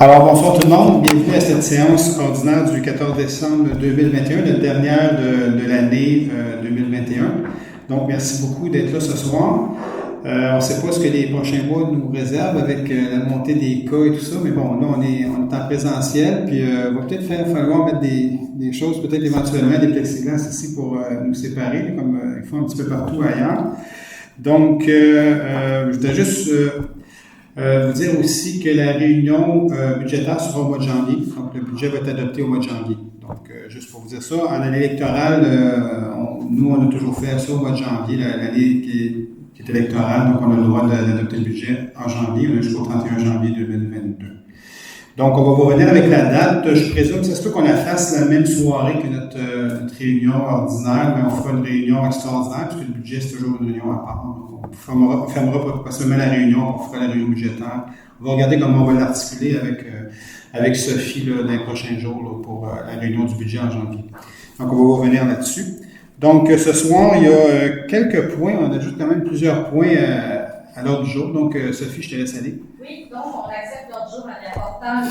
Alors, bonsoir tout le monde. Bienvenue à cette séance ordinaire du 14 décembre 2021, la dernière de l'année 2021. Donc, merci beaucoup d'être là ce soir. On ne sait pas ce que les prochains mois nous réservent avec la montée des cas et tout ça, mais bon, là, on est en présentiel, puis il va peut-être falloir mettre des choses, peut-être éventuellement des plexiglas ici pour nous séparer, comme ils font un petit peu partout ailleurs. Donc, je voudrais juste vous dire aussi que la réunion budgétaire sera au mois de janvier. Donc, le budget va être adopté au mois de janvier. Donc, juste pour vous dire ça, en année électorale, nous, on a toujours fait ça au mois de janvier, l'année qui est électorale. Donc, on a le droit d'adopter le budget en janvier. On a jusqu'au 31 janvier 2022. Donc, on va vous revenir avec la date. Je présume que ça se peut qu'on la fasse la même soirée que notre réunion ordinaire, mais on fera une réunion extraordinaire, puisque le budget, c'est toujours une réunion à part. Donc, on fermera possiblement la réunion, on fera la réunion budgétaire. On va regarder comment on va l'articuler avec Sophie là, dans les prochains jours là, pour la réunion du budget en janvier. Donc, on va vous revenir là-dessus. Donc, ce soir, il y a quelques points. On ajoute quand même plusieurs points à l'ordre du jour. Donc, Sophie, je te laisse aller. Oui, donc on accepte l'ordre du jour en apportant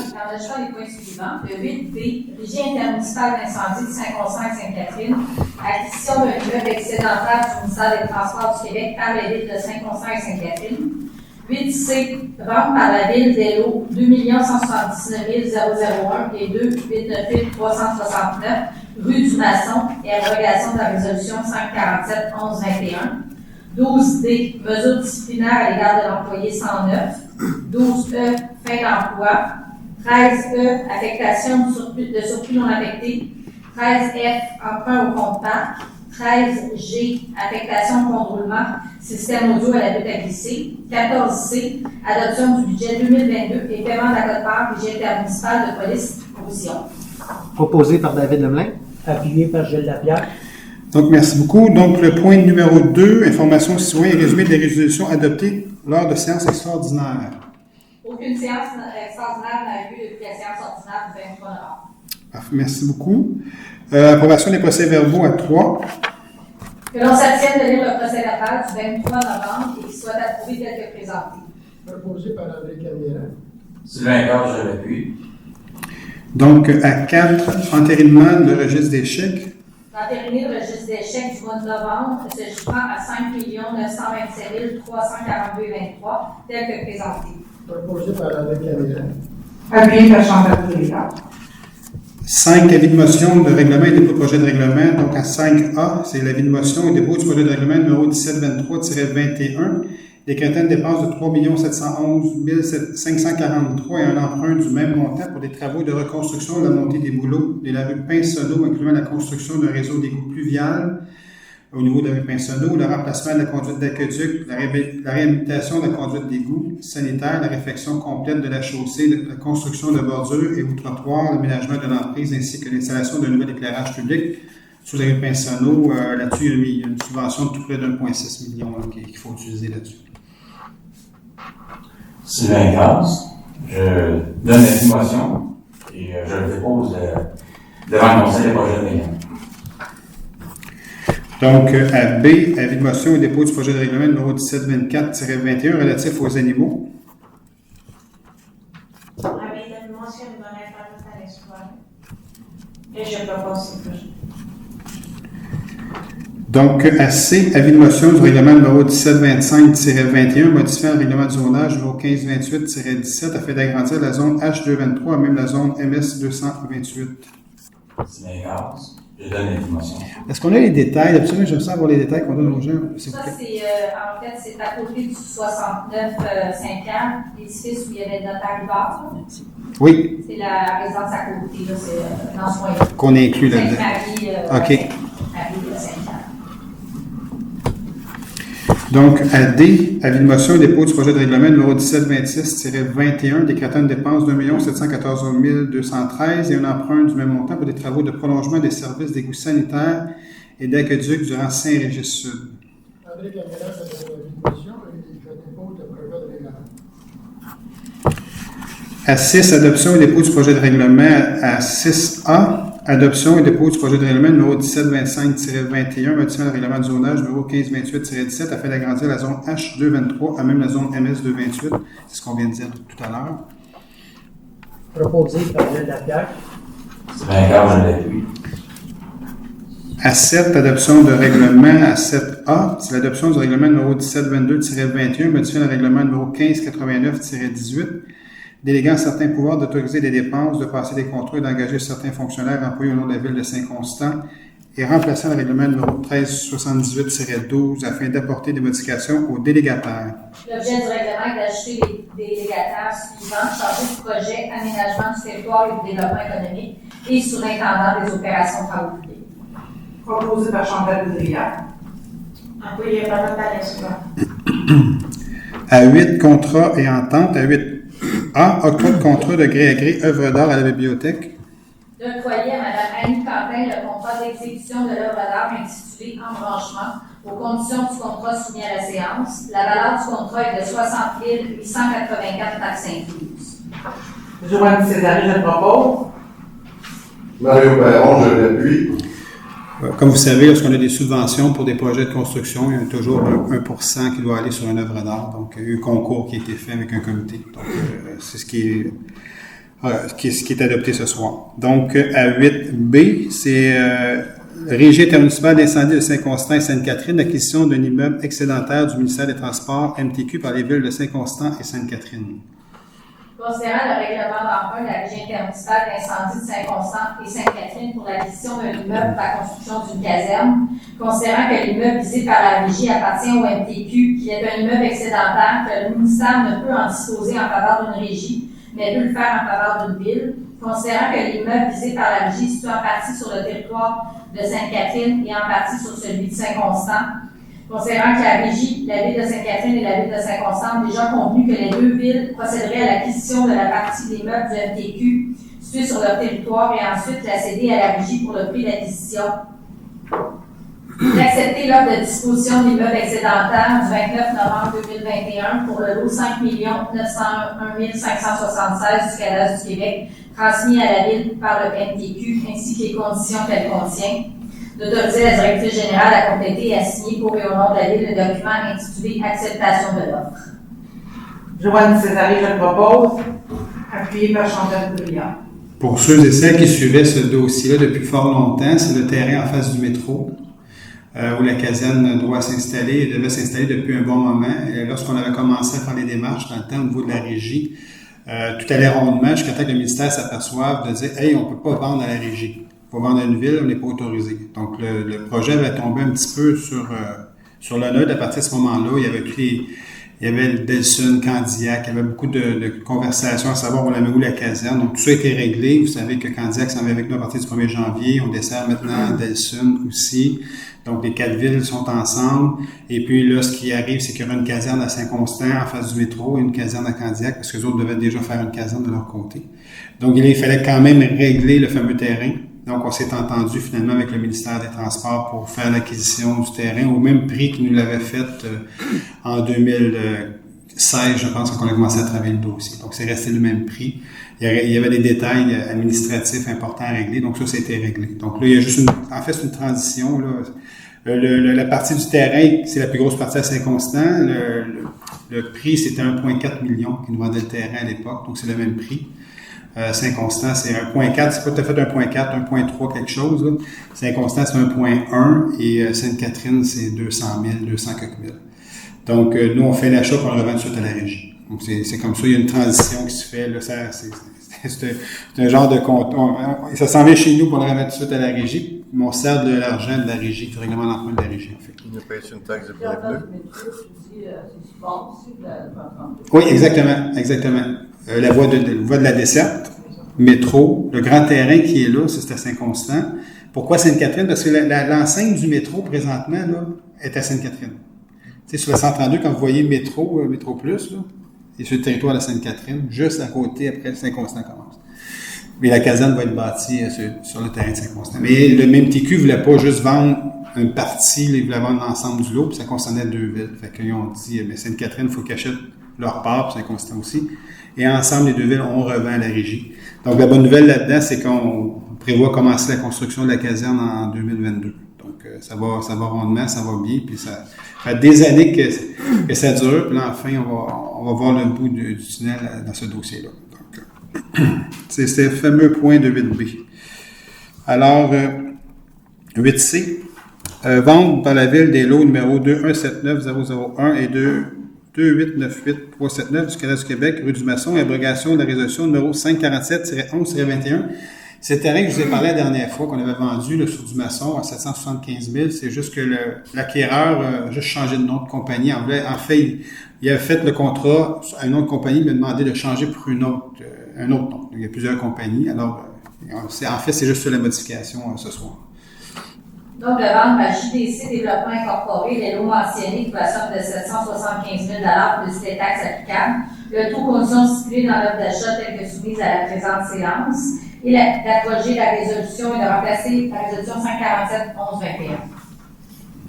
les points suivants. Le 8B, Régie intermunicipale d'incendie de Saint-Constant-Sainte-Catherine, acquisition d'un immeuble excédentaire du ministère des Transports du Québec par la ville de Saint-Constant-Sainte-Catherine. 8C, vente par la ville d'Elo, 2 179 001 et 2 898 369, rue du Maçon et abrogation de la résolution 547 11 21. 12D, mesures disciplinaires à l'égard de l'employé 109. 12E, fin d'emploi. 13E, affectation de surplus non affecté. 13F, emprunt au comptant. 13G, affectation de contrôlement, système audio à la butte à glisser. 14C, adoption du budget 2022 et paiement de la quote-part budget intermunicipal de police provision. Proposé par David Lemelin. Appuyé par Gilles Lapierre. Donc, merci beaucoup. Donc, le point numéro 2, information citoyenne et résumé des résolutions adoptées lors de séances extraordinaires. Aucune séance extraordinaire n'a eu lieu depuis la séance ordinaire du 23 novembre. Parfait, merci beaucoup. Approbation des procès-verbaux à 3. Que l'on s'abstienne de lire le procès-verbal du 23 novembre et qu'il soit approuvé tel que présenté. Proposé par André Camilla. Sylvain Gage, je l'appuie. Donc, à 4, entérinement, le registre des chèques. D'entériner le registre des chèques du mois de novembre se chiffrant à 5 927 342,23 tel que présenté. Proposé par André Camilla. Appuyé par Chantal Président. 5, avis de motion de règlement et dépôt de projet de règlement. Donc, à 5A, c'est l'avis de motion et dépôt du projet de règlement numéro 1723-21, décrétant une dépense de 3 711 543 et un emprunt du même montant pour des travaux de reconstruction de la montée des bouleaux de la rue Pinsonneau, incluant la construction d'un réseau d'égouts pluvial au niveau de la rue Pinsonneau, le remplacement de la conduite d'aqueduc, la réhabilitation de la conduite d'égout sanitaire, la réfection complète de la chaussée, la construction de bordures et ou trottoirs, l'aménagement de l'emprise ainsi que l'installation d'un nouvel éclairage public sous la rue Pinsonneau. Là-dessus, il y a une subvention de tout près d'1,6 million qu'il faut utiliser là-dessus. Sylvain Gage, je donne la motion et je le dépose devant le conseil des projets de règlement. Donc, à B, avis de motion et dépôt du projet de règlement numéro 1724-21 relatif aux animaux. Avec la mention de mon information à l'exploit. Et je propose ce projet. Donc, à C, avis de motion du règlement numéro 1725-21 modifiant le règlement du zonage numéro 1528-17 afin d'agrandir la zone H223 à même la zone MS228. Sylvain Gage, je donne la motion. Est-ce qu'on a les détails? Absolument, j'aime ça avoir les détails qu'on donne aux gens. Ça, c'est en fait, c'est à côté du 69 Saint-Pierre, l'édifice où il y avait le notaire Rivard. Oui. C'est la résidence à côté, là, c'est dans ce coin-là. Qu'on inclut là-dedans. Sainte-Marie, OK. Sainte-Marie de Saint-Pierre. Donc, à D, avis de motion et dépôt du projet de règlement numéro 1726-21 décrétant une dépense de 1 714 213 et un emprunt du même montant pour des travaux de prolongement des services d'égouts sanitaires et d'aqueduc durant Saint-Régis-Sud. André Camilla, c'est l'avis de motion et je dépose le projet de règlement. À 6, adoption et dépôt du projet de règlement. À 6A, adoption et dépôt du projet de règlement numéro 1725-21, modifiant le règlement de zonage numéro 1528-17 afin d'agrandir la zone H223 à même la zone MS228. C'est ce qu'on vient de dire tout à l'heure. proposé par Gilles Lapierre. Sylvain Carr, je l'appuie. À 7, adoption de règlement à 7A, c'est l'adoption du règlement numéro 1722-21, modifiant le règlement numéro 1589-18, déléguant certains pouvoirs d'autoriser des dépenses, de passer des contrats et d'engager certains fonctionnaires employés au nom de la ville de Saint-Constant, et remplaçant le règlement numéro 1378-12 afin d'apporter des modifications aux délégataires. L'objet du règlement est d'ajouter les délégataires suivants, chargés du projet, aménagement du territoire et du développement économique et surintendant des opérations de travaux publics. Proposé par Chantal Boudria. Appuyé par Nathalie Escobar. À 8, contrat et entente. À 8A, octroi de contrat de gré à gré, œuvre d'art à la bibliothèque. D'octroyer à Mme Annie Quentin le contrat d'exécution de l'œuvre d'art intitulé Embranchement aux conditions du contrat soumis à la séance. La valeur du contrat est de 60 884 taxes incluses. Joanne Césari, je le propose. Mario Perron, je l'appuie. Comme vous savez, lorsqu'on a des subventions pour des projets de construction, il y a toujours 1% qui doit aller sur une œuvre d'art. Donc, il y a eu un concours qui a été fait avec un comité. Donc, c'est ce qui est adopté ce soir. Donc, à 8B, c'est Régie intermunicipale d'incendie de Saint-Constant et Sainte-Catherine, l'acquisition d'un immeuble excédentaire du ministère des Transports MTQ par les villes de Saint-Constant et Sainte-Catherine. Considérant le règlement d'emprunt de la Régie intermunicipale d'incendie de Saint-Constant et Sainte-Catherine pour l'acquisition d'un immeuble pour la construction d'une caserne, considérant que l'immeuble visé par la Régie appartient au MTQ, qu'il est un immeuble excédentaire, que le ministère ne peut en disposer en faveur d'une régie, mais peut le faire en faveur d'une ville, considérant que l'immeuble visé par la Régie est situé en partie sur le territoire de Sainte-Catherine et en partie sur celui de Saint-Constant, considérant que la Régie, la ville de Sainte-Catherine et la ville de Saint-Constant ont déjà convenu que les deux villes procéderaient à l'acquisition de la partie des meubles du MTQ située sur leur territoire et ensuite la céder à la Régie pour le prix d'acquisition. D'accepter l'offre de disposition des meubles excédentaires du 29 novembre 2021 pour le lot 5 901 576 du cadastre du Québec, transmis à la ville par le MTQ, ainsi que les conditions qu'elle contient. D'autoriser la directrice générale à compléter et à signer pour et au nom de la ville le document intitulé Acceptation de l'offre. Joanne Césari, je le propose. Appuyé par Chantal Boudria. Pour ceux et celles qui suivaient ce dossier-là depuis fort longtemps, c'est le terrain en face du métro, où la caserne devait s'installer depuis un bon moment. Et lorsqu'on avait commencé à faire les démarches dans le temps au niveau de la régie, tout allait rondement jusqu'à temps que le ministère s'aperçoive de dire « Hey, on ne peut pas vendre à la régie. Il faut vendre à une ville, on n'est pas autorisé. » Donc, le projet avait tombé un petit peu sur le neutre. À partir de ce moment-là, il y avait le Delsun, Candiac, il y avait beaucoup de conversations à savoir on avait où la caserne. Donc, tout ça a été réglé. Vous savez que Candiac s'en va avec nous à partir du 1er janvier. On dessert maintenant Delsun aussi. Donc, les 4 villes sont ensemble. Et puis là, ce qui arrive, c'est qu'il y aura une caserne à Saint-Constant en face du métro et une caserne à Candiac parce que les autres devaient déjà faire une caserne de leur côté. Donc, il fallait quand même régler le fameux terrain. Donc, on s'est entendu finalement avec le ministère des Transports pour faire l'acquisition du terrain au même prix qu'il nous l'avait fait en 2016, je pense, quand on a commencé à travailler le dossier. Donc, c'est resté le même prix. Il y avait des détails administratifs importants à régler, donc ça a été réglé. Donc là, il y a juste c'est une transition. Là. La partie du terrain, c'est la plus grosse partie à Saint-Constant. Le prix, c'était 1,4 million qui nous vendait le terrain à l'époque, donc c'est le même prix. Saint-Constant, c'est 1,4, c'est pas tout à fait 1,4, 1,3 quelque chose. Là. Saint-Constant, c'est 1,1 et Sainte-Catherine, c'est 200 000, 200 quelques mille. Donc, nous, on fait l'achat pour le revendre tout de suite à la régie. Donc, c'est comme ça, il y a une transition qui se fait. Là, c'est un genre de compte. Ça s'en vient chez nous pour le remettre tout de suite à la régie. Mais on sert de l'argent de la régie, du règlement d'emprunt de la régie, en fait. Il ne paye une taxe de Oui, exactement. La voie de la desserte, métro, le grand terrain qui est là, c'est à Saint-Constant. Pourquoi Sainte-Catherine? Parce que l'enceinte du métro, présentement, là, est à Sainte-Catherine. Tu sais, sur le 132, quand vous voyez Métro Plus, là, c'est sur le territoire de Sainte-Catherine, juste à côté, après Saint-Constant commence. Mais la caserne va être bâtie sur le terrain de Saint-Constant. Mais le même TQ ne voulait pas juste vendre une partie, il voulait vendre l'ensemble du lot, puis ça concernait 2 villes. Fait qu'ils ont dit, Sainte-Catherine, il faut qu'ils achètent leur part, puis Saint-Constant aussi. Et ensemble, les 2 villes, on revend à la régie. Donc, la bonne nouvelle là-dedans, c'est qu'on prévoit commencer la construction de la caserne en 2022. Donc, ça va rondement, ça va bien, puis ça fait des années que ça dure, puis là, enfin, on va voir le bout du tunnel dans ce dossier-là. Donc, C'est ce fameux point de 8B. Alors, 8C, vendre par la ville des lots numéro 2179001 et 2898379 du Canada du Québec, rue du Masson, abrogation de la résolution numéro 547-11-21. C'est terrain que je vous ai parlé la dernière fois qu'on avait vendu là, sur du Masson à 775 000. C'est juste que l'acquéreur a juste changé de nom de compagnie. En fait, il a fait le contrat à une autre compagnie, il m'a demandé de changer pour un autre nom. Donc, il y a plusieurs compagnies. Alors, c'est juste la modification ce soir. Donc, de vente à JDC Développement Incorporé, les lots mentionnés pour la somme de 775 000 plus les taxes applicables, le tout condition stipulé dans l'offre d'achat telle que soumise à la présente séance, et d'abroger la résolution et de remplacer la résolution 547-11-21.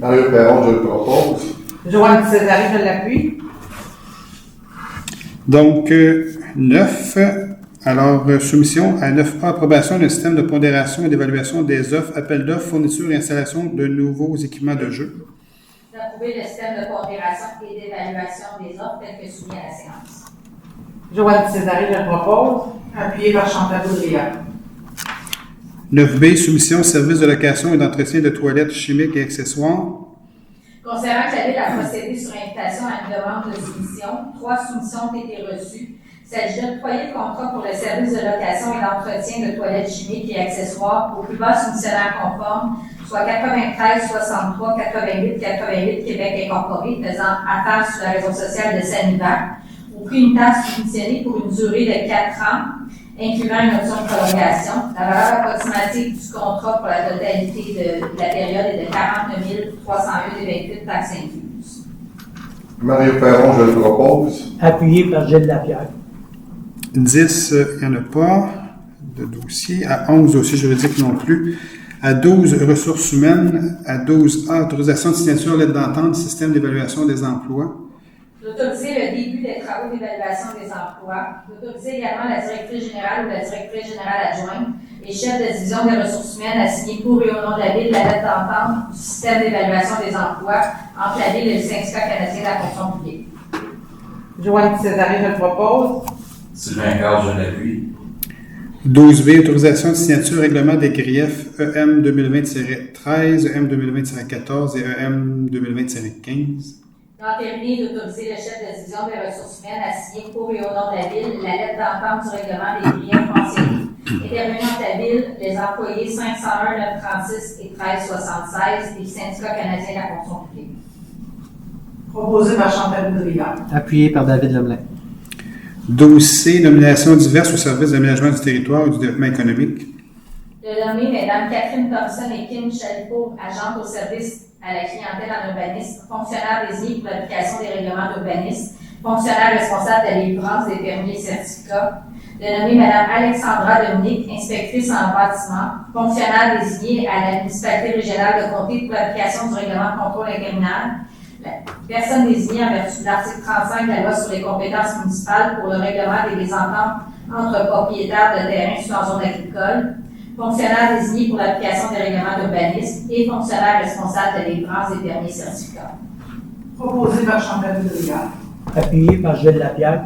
Mario Perron, je le propose. Joanne Césari, je l'appuie. Donc, 9. Alors, soumission à 9A, approbation d'un système de pondération et d'évaluation des offres, appel d'offres, fourniture et installation de nouveaux équipements de jeu. D'approuver le système de pondération et d'évaluation des offres tel que soumis à la séance. Joanne Césari, je le propose. Appuyé par Chantal Boudria. 9B, soumission, service de location et d'entretien de toilettes chimiques et accessoires. Considérant que la Ville a procédé sur invitation à une demande de soumission, 3 soumissions ont été reçues. Il s'agit d'octroyer le contrat pour le service de location et d'entretien de toilettes chimiques et accessoires au plus bas soumissionnaire conforme, soit 93 63 88 88 Québec Incorporé, faisant affaire sur la raison sociale de Sanivac, au prix une taxe soumissionnée pour une durée de 4 ans, incluant une option de prolongation. La valeur approximative du contrat pour la totalité de la période est de 49 301,28 taxes incluses. Mario Perron, je le propose. Appuyé par Gilles Lapierre. 10, il n'y en a pas de dossier. À 11, dossier juridique non plus. À 12, ressources humaines. À 12A, autorisation de signature, lettre d'entente, système d'évaluation des emplois. D'autoriser le début des travaux d'évaluation des emplois. D'autoriser également la directrice générale ou la directrice générale adjointe et chef de division des ressources humaines à signer pour et au nom de la Ville la lettre d'entente du système d'évaluation des emplois entre la Ville et le syndicat canadien de la fonction publique. Joanne Césari, je le propose. Sylvain Carl, je l'appuie. 12B, autorisation de signature règlement des griefs EM 2020-13, EM 2020-14 et EM 2020-15. D'entériner et d'autoriser le chef de division des ressources humaines à signer pour et au nom de la Ville la lettre d'entente du règlement des griefs mentionnés. Déterminant la Ville, les employés 501, 936 et 1376 du syndicat canadien de la fonction publique. Proposé par Chantal Boudria. Appuyé par David Lemelin. 12C, nominations diverses au service d'aménagement du territoire et du développement économique. De nommer Mme Catherine Thompson et Kim Chalipo, agentes au service à la clientèle en urbanisme, fonctionnaires désignés pour l'application des règlements d'urbanisme, fonctionnaires responsables de la délivrance des permis et certificats. De nommer Mme Alexandra Dominique, inspectrice en bâtiment, fonctionnaire désignée à la municipalité régionale de Comté pour l'application du règlement de contrôle intérimaire. Personne désignée en vertu de l'article 35 de la loi sur les compétences municipales pour le règlement des mésententes entre propriétaires de terrains situés en zone agricole, fonctionnaire désigné pour l'application des règlements d'urbanisme et fonctionnaire responsable de délivrance des permis et certificats. Proposé par Chantal Boudria. Appuyé par Gilles Lapierre.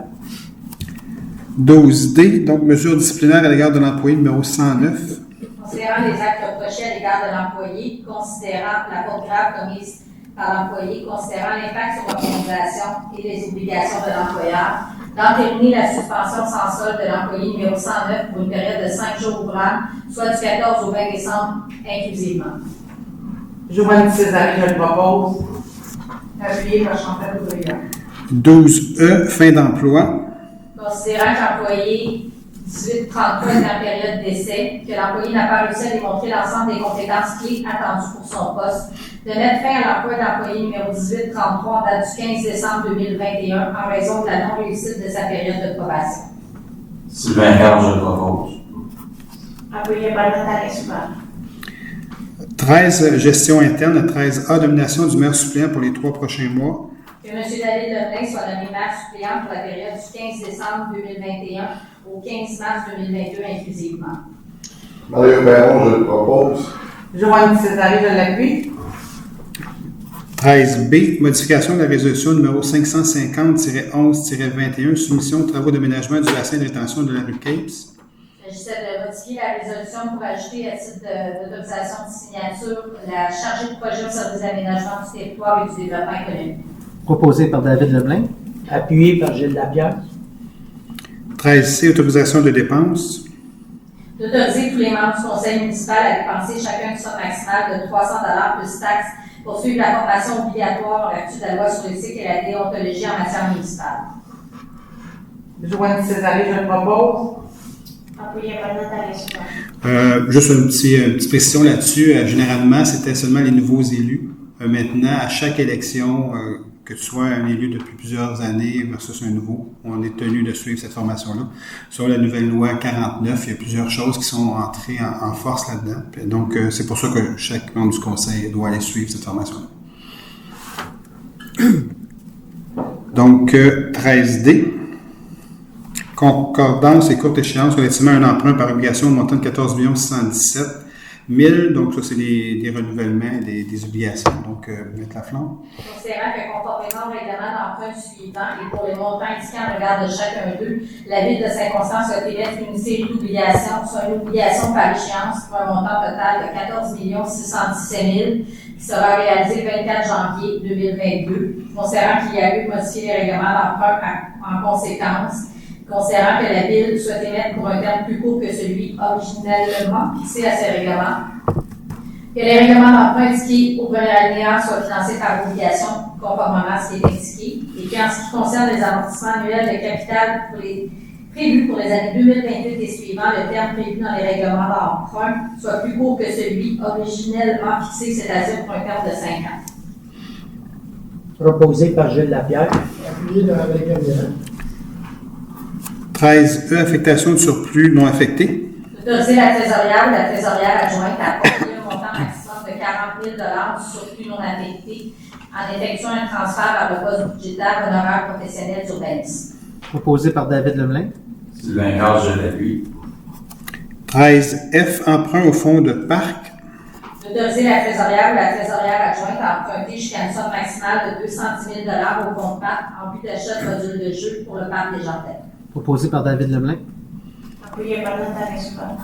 12D, donc mesures disciplinaires à l'égard de l'employé numéro 109. Considérant les actes reprochés à l'égard de l'employé, considérant la faute grave commise par l'employé, considérant l'impact sur l'organisation et les obligations de l'employeur, d'entériner la suspension sans solde de l'employé numéro 109 pour une période de 5 jours ouvrants, soit du 14 au 20 décembre inclusivement. Joanne Césari, je le propose. Appuyé par Chantal Boudria. 12E, fin d'emploi. Considérant que l'employé 1833 est en période d'essai, que l'employé n'a pas réussi à démontrer l'ensemble des compétences clés attendues pour son poste, de mettre fin à l'emploi de l'employé numéro 1833 en date du 15 décembre 2021 en raison de la non-réussite de sa période de probation. Sylvain Carl, je le propose. Appuyé par Nathalie Souverain. 13, gestion interne. 13A, nomination du maire suppléant pour les 3 prochains mois. Que M. David Lemelin soit nommé maire suppléant pour la période du 15 décembre 2021 au 15 mars 2022 inclusivement. Mario Perron, je le propose. Joanne Césari, je l'appuie. 13B, modification de la résolution numéro 550-11-21, soumission de travaux d'aménagement du bassin de rétention de la rue Capes. Il s'agissait de modifier la résolution pour ajouter à titre d'autorisation de signature la chargée de projet au service d'aménagement du territoire et du développement économique. Proposé par David Lemelin. Appuyé par Gilles Lapierre. 13C, autorisation de dépenses. D'autoriser tous les membres du conseil municipal à dépenser chacun une somme maximale de 300 $ plus taxes pour suivre la formation obligatoire en vertu de la loi sur l'éthique et la déontologie en matière municipale. Joanne Césarée, je le propose. Appuyé par Nathalie Souban. Juste une petite précision là-dessus. Généralement, c'était seulement les nouveaux élus. Maintenant, à chaque élection, que tu sois un élu depuis plusieurs années versus un nouveau, on est tenu de suivre cette formation-là. Sur la nouvelle loi 49, il y a plusieurs choses qui sont entrées en force là-dedans. Donc, c'est pour ça que chaque membre du conseil doit aller suivre cette formation-là. Donc, 13D. Concordance et courte échéance relativement à un emprunt par obligation de montant de 14 617 000. Donc, ça, c'est des renouvellements, des obligations. Donc, mettre la flamme. Considérant que conformément au règlement d'emprunt suivant et pour les montants indiqués en regard de chacun d'eux, la Ville de Saint-Constant soit émettre une série d'obligations, soit une obligation par échéance pour un montant total de 14 617 000 qui sera réalisé le 24 janvier 2022. Considérant qu'il y a eu modifié les règlements d'emprunt en conséquence, considérant que la Ville souhaite émettre pour un terme plus court que celui originellement fixé à ces règlements, que les règlements d'emprunt indiqués au premier alinéa soient financés par obligation conformément à ce qui est indiqué, et qu'en ce qui concerne les amortissements annuels de capital prévus pour les années 2028 et suivants, le terme prévu dans les règlements d'emprunt soit plus court que celui originellement fixé, c'est-à-dire pour un terme de 5 ans. Proposé par Gilles Lapierre. Appuyé avec Gabriel. 13E, affectation de surplus non affecté. D'autoriser la trésorière ou la trésorière adjointe à apporter un montant maximum de 40 000 $ du surplus non affecté en effectuant un transfert vers le poste budgétaire honoraire professionnel d'urbanisme. Proposé par David Lemelin. Sylvain Carl, je l'appuie. 13F, emprunt au fonds de parc. D'autoriser la trésorière ou la trésorière adjointe à emprunter jusqu'à une somme maximale de 210 000 $ au compte parc en vue d'achat de modules de jeu pour le parc des Jardins. Proposé par David Lemelin. Appuyé par Nathalie Souban.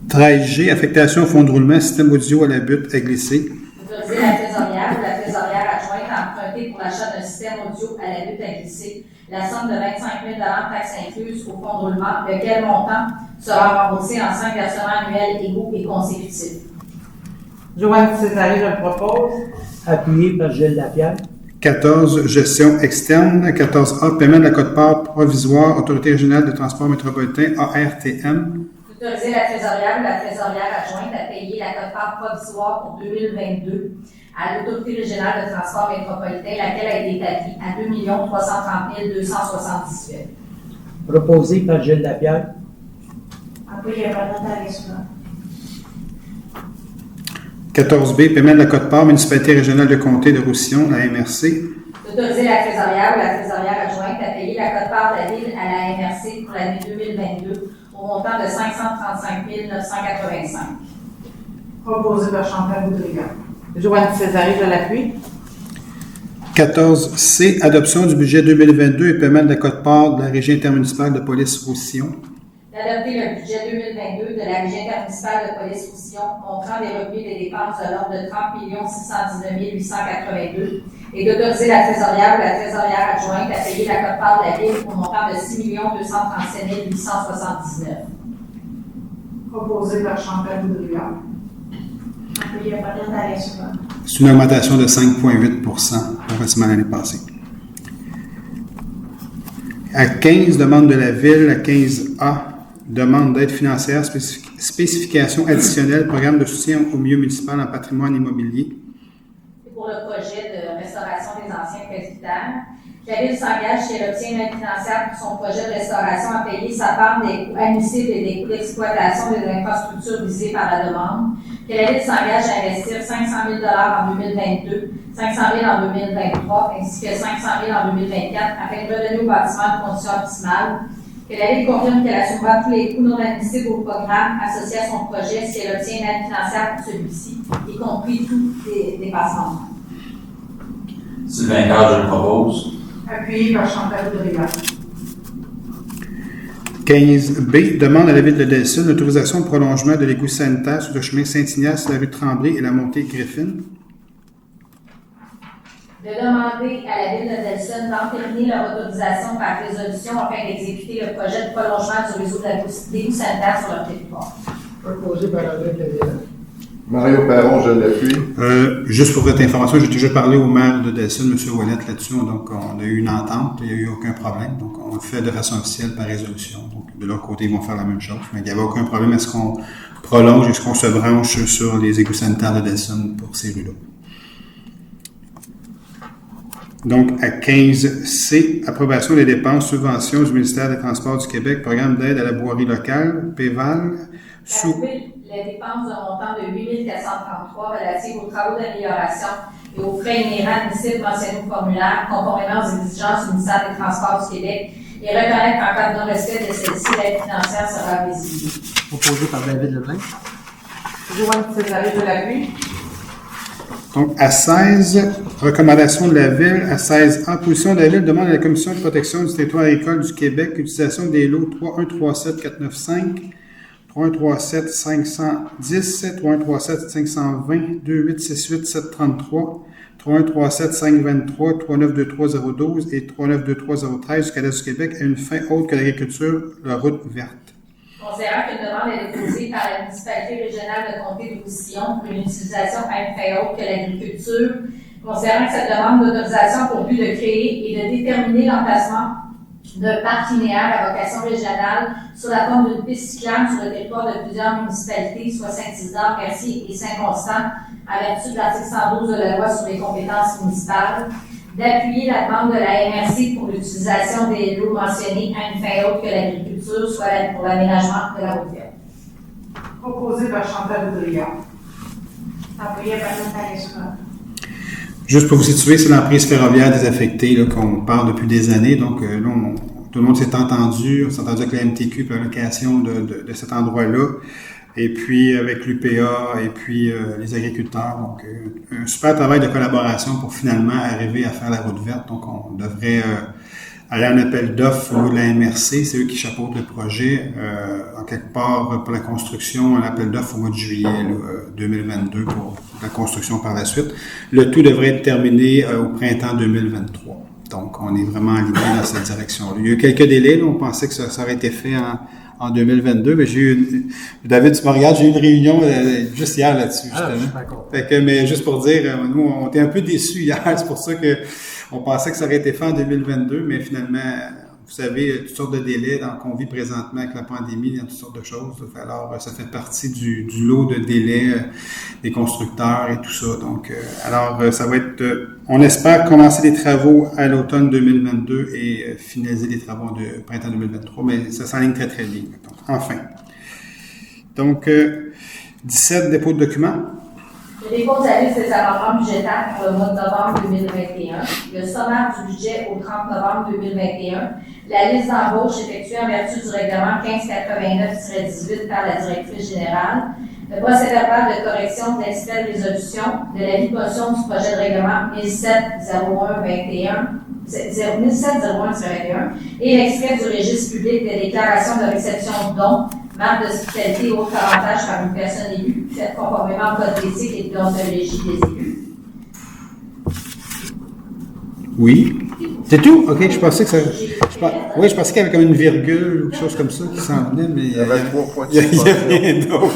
13G, affectation au fonds de roulement, système audio à la butte à glisser. D'autoriser la trésorière ou la trésorière adjointe à emprunter pour l'achat d'un système audio à la butte à glisser la somme de 25 000 $ taxes incluses au fonds de roulement, lequel montant sera remboursé en 5 versements annuels égaux et consécutifs. Joanne Césarée, je le propose. Appuyé par Gilles Lapierre. 14, gestion externe. 14A, paiement de la quote-part provisoire, Autorité régionale de transport métropolitain, ARTM. D'autoriser la trésorière ou la trésorière adjointe à payer la quote-part provisoire pour 2022 à l'Autorité régionale de transport métropolitain, laquelle a été établie à 2 330 278. Proposé par Gilles Lapierre. Appuyé par Nathalie Souban. 14B, paiement de la quote-part, municipalité régionale de comté de Roussillon, la MRC. D'autoriser la trésorière ou la trésorière adjointe à payer la quote-part de la Ville à la MRC pour l'année 2022 au montant de 535 985. Proposé par Chantal Boudria. Joanne Césarée, je l'appuie. 14C, adoption du budget 2022 et paiement de la quote-part de la Régie intermunicipale de police Roussillon. D'adopter le budget 2022 de la Régie intermunicipale de police Roussillon, montrant des revenus et des dépenses de l'ordre de 30 619 882 et d'autoriser la trésorière ou la trésorière adjointe à payer la quote-part de la Ville au montant de 6 237 879. Proposé par Chantal Boudria. Appuyé par Nathalie Souban. C'est une augmentation de 5,8 comparativement à l'année passée. À 15, demande de la Ville. À 15A, demande d'aide financière, spécification additionnelle, programme de soutien au milieu municipal en patrimoine immobilier. C'est pour le projet de restauration des anciens presbytères. La Ville s'engage, si elle obtient une aide financière pour son projet de restauration, à payer sa part des coûts admissibles et des coûts d'exploitation des infrastructures visées par la demande. Que la Ville s'engage à investir 500 000 $ en 2022, 500 000 en 2023, ainsi que 500 000 en 2024, afin de redonner au bâtiment de conditions optimales. Que la Ville confirme qu'elle assumera tous les coûts non admissibles au programme associé à son projet si elle obtient une aide financière pour celui-ci, y compris tous les dépassements. Sylvain Cage, je le propose. Appuyé par Chantal Audrey. 15B, demande à la Ville de Delson l'autorisation de prolongement de l'égout sanitaire sur le chemin Saint-Ignace, la rue Tremblay et la montée Griffin. De demander à la Ville de Delson d'entériner leur autorisation par résolution afin d'exécuter le projet de prolongement du réseau d'égout sanitaire sur leur territoire. Proposé par André Cavillon. Mario Perron, je l'appuie. Juste pour votre information, j'ai déjà parlé au maire de Delson, M. Ouellette, là-dessus. Donc, on a eu une entente, il n'y a eu aucun problème. Donc, on le fait de façon officielle par résolution. Donc, de leur côté, ils vont faire la même chose. Mais il n'y avait aucun problème à ce qu'on prolonge et ce qu'on se branche sur les égouts sanitaires de Delson pour ces rues-là. Donc, à 15C, approbation des dépenses, subventions du ministère des Transports du Québec, programme d'aide à la boirie locale, PEVAL, sous... Les dépenses d'un montant de 8 433 relatives aux travaux d'amélioration et aux frais inhérents admissibles mentionnés au formulaire, conformément aux exigences du ministère des Transports du Québec, et reconnaître qu'en cas de non-respect de celle-ci, l'aide financière sera visible. Proposé par David Leblanc. Joanne Césaré, je l'appuie. Donc, à 16, recommandation de la Ville. À 16A, position de la Ville demande à la Commission de protection du territoire agricole du Québec l'utilisation des lots 3137 495, 3137 510, 3137 520, 2868 733, 3137 523, 3923 et 3923 du Cadastre du Québec à une fin autre que l'agriculture, la route verte. Considérant qu'une demande est déposée par la municipalité régionale de comté de Roussillon pour une utilisation à une fin autre que l'agriculture, considérant que cette demande d'autorisation a pour but de créer et de déterminer l'emplacement d'un parc linéaire à vocation régionale sur la forme d'une piste cyclable sur le territoire de plusieurs municipalités, soit Saint-Isidore, Mercier et Saint-Constant, à vertu de l'article 112 de la loi sur les compétences municipales, d'appuyer la demande de la MRC pour l'utilisation des lots mentionnés à une fin autre que l'agriculture, soit pour l'aménagement de la route verte. Proposé par Chantal Audrey. Appuyé par Nathalie Escobar. Juste pour vous situer, c'est l'emprise ferroviaire désaffectée là, qu'on parle depuis des années. Donc, là, tout le monde s'est entendu. On s'est entendu avec la MTQ pour la location de cet endroit-là. Et puis, avec l'UPA et puis les agriculteurs. Donc, un super travail de collaboration pour finalement arriver à faire la route verte. Donc, on devrait aller en appel d'offres au niveau de la MRC. C'est eux qui chapeautent le projet. En quelque part, pour la construction, un appel d'offres au mois de juillet 2022 pour la construction par la suite. Le tout devrait être terminé au printemps 2023. Donc, on est vraiment aligné dans cette direction-là. Il y a eu quelques délais. Là, on pensait que ça aurait été fait en 2022, mais David, tu me regardes, j'ai eu une réunion juste hier là-dessus, justement. Fait que, mais juste pour dire, nous, on était un peu déçus hier, c'est pour ça que on pensait que ça aurait été fait en 2022, mais finalement, vous savez, toutes sortes de délais qu'on vit présentement avec la pandémie, il y a toutes sortes de choses. Alors, ça fait partie du lot de délais des constructeurs et tout ça. Donc, ça va être, on espère commencer les travaux à l'automne 2022 et finaliser les travaux de printemps 2023, mais ça s'enligne très, très bien. Donc, enfin. Donc, 17, dépôt de documents. Le dépôt de la liste des amendements budgétaires pour le mois de novembre 2021, le sommaire du budget au 30 novembre 2021, la liste d'embauche effectuée en vertu du règlement 1589-18 par la directrice générale, le procès-verbal de correction de l'extrait de résolution de l'avis de motion du projet de règlement 1701-21 et l'extrait du registre public des déclarations de réception de dons, marque d'hospitalité et autres avantages par une personne élue, faite conformément au code d'éthique et de déontologie des élus. Oui. C'est tout? OK, je pensais que ça... je pensais qu'il y avait comme une virgule ou quelque chose comme ça qui s'en venait, mais... Il y avait 3 points de il y avait rien suspension. d'autre.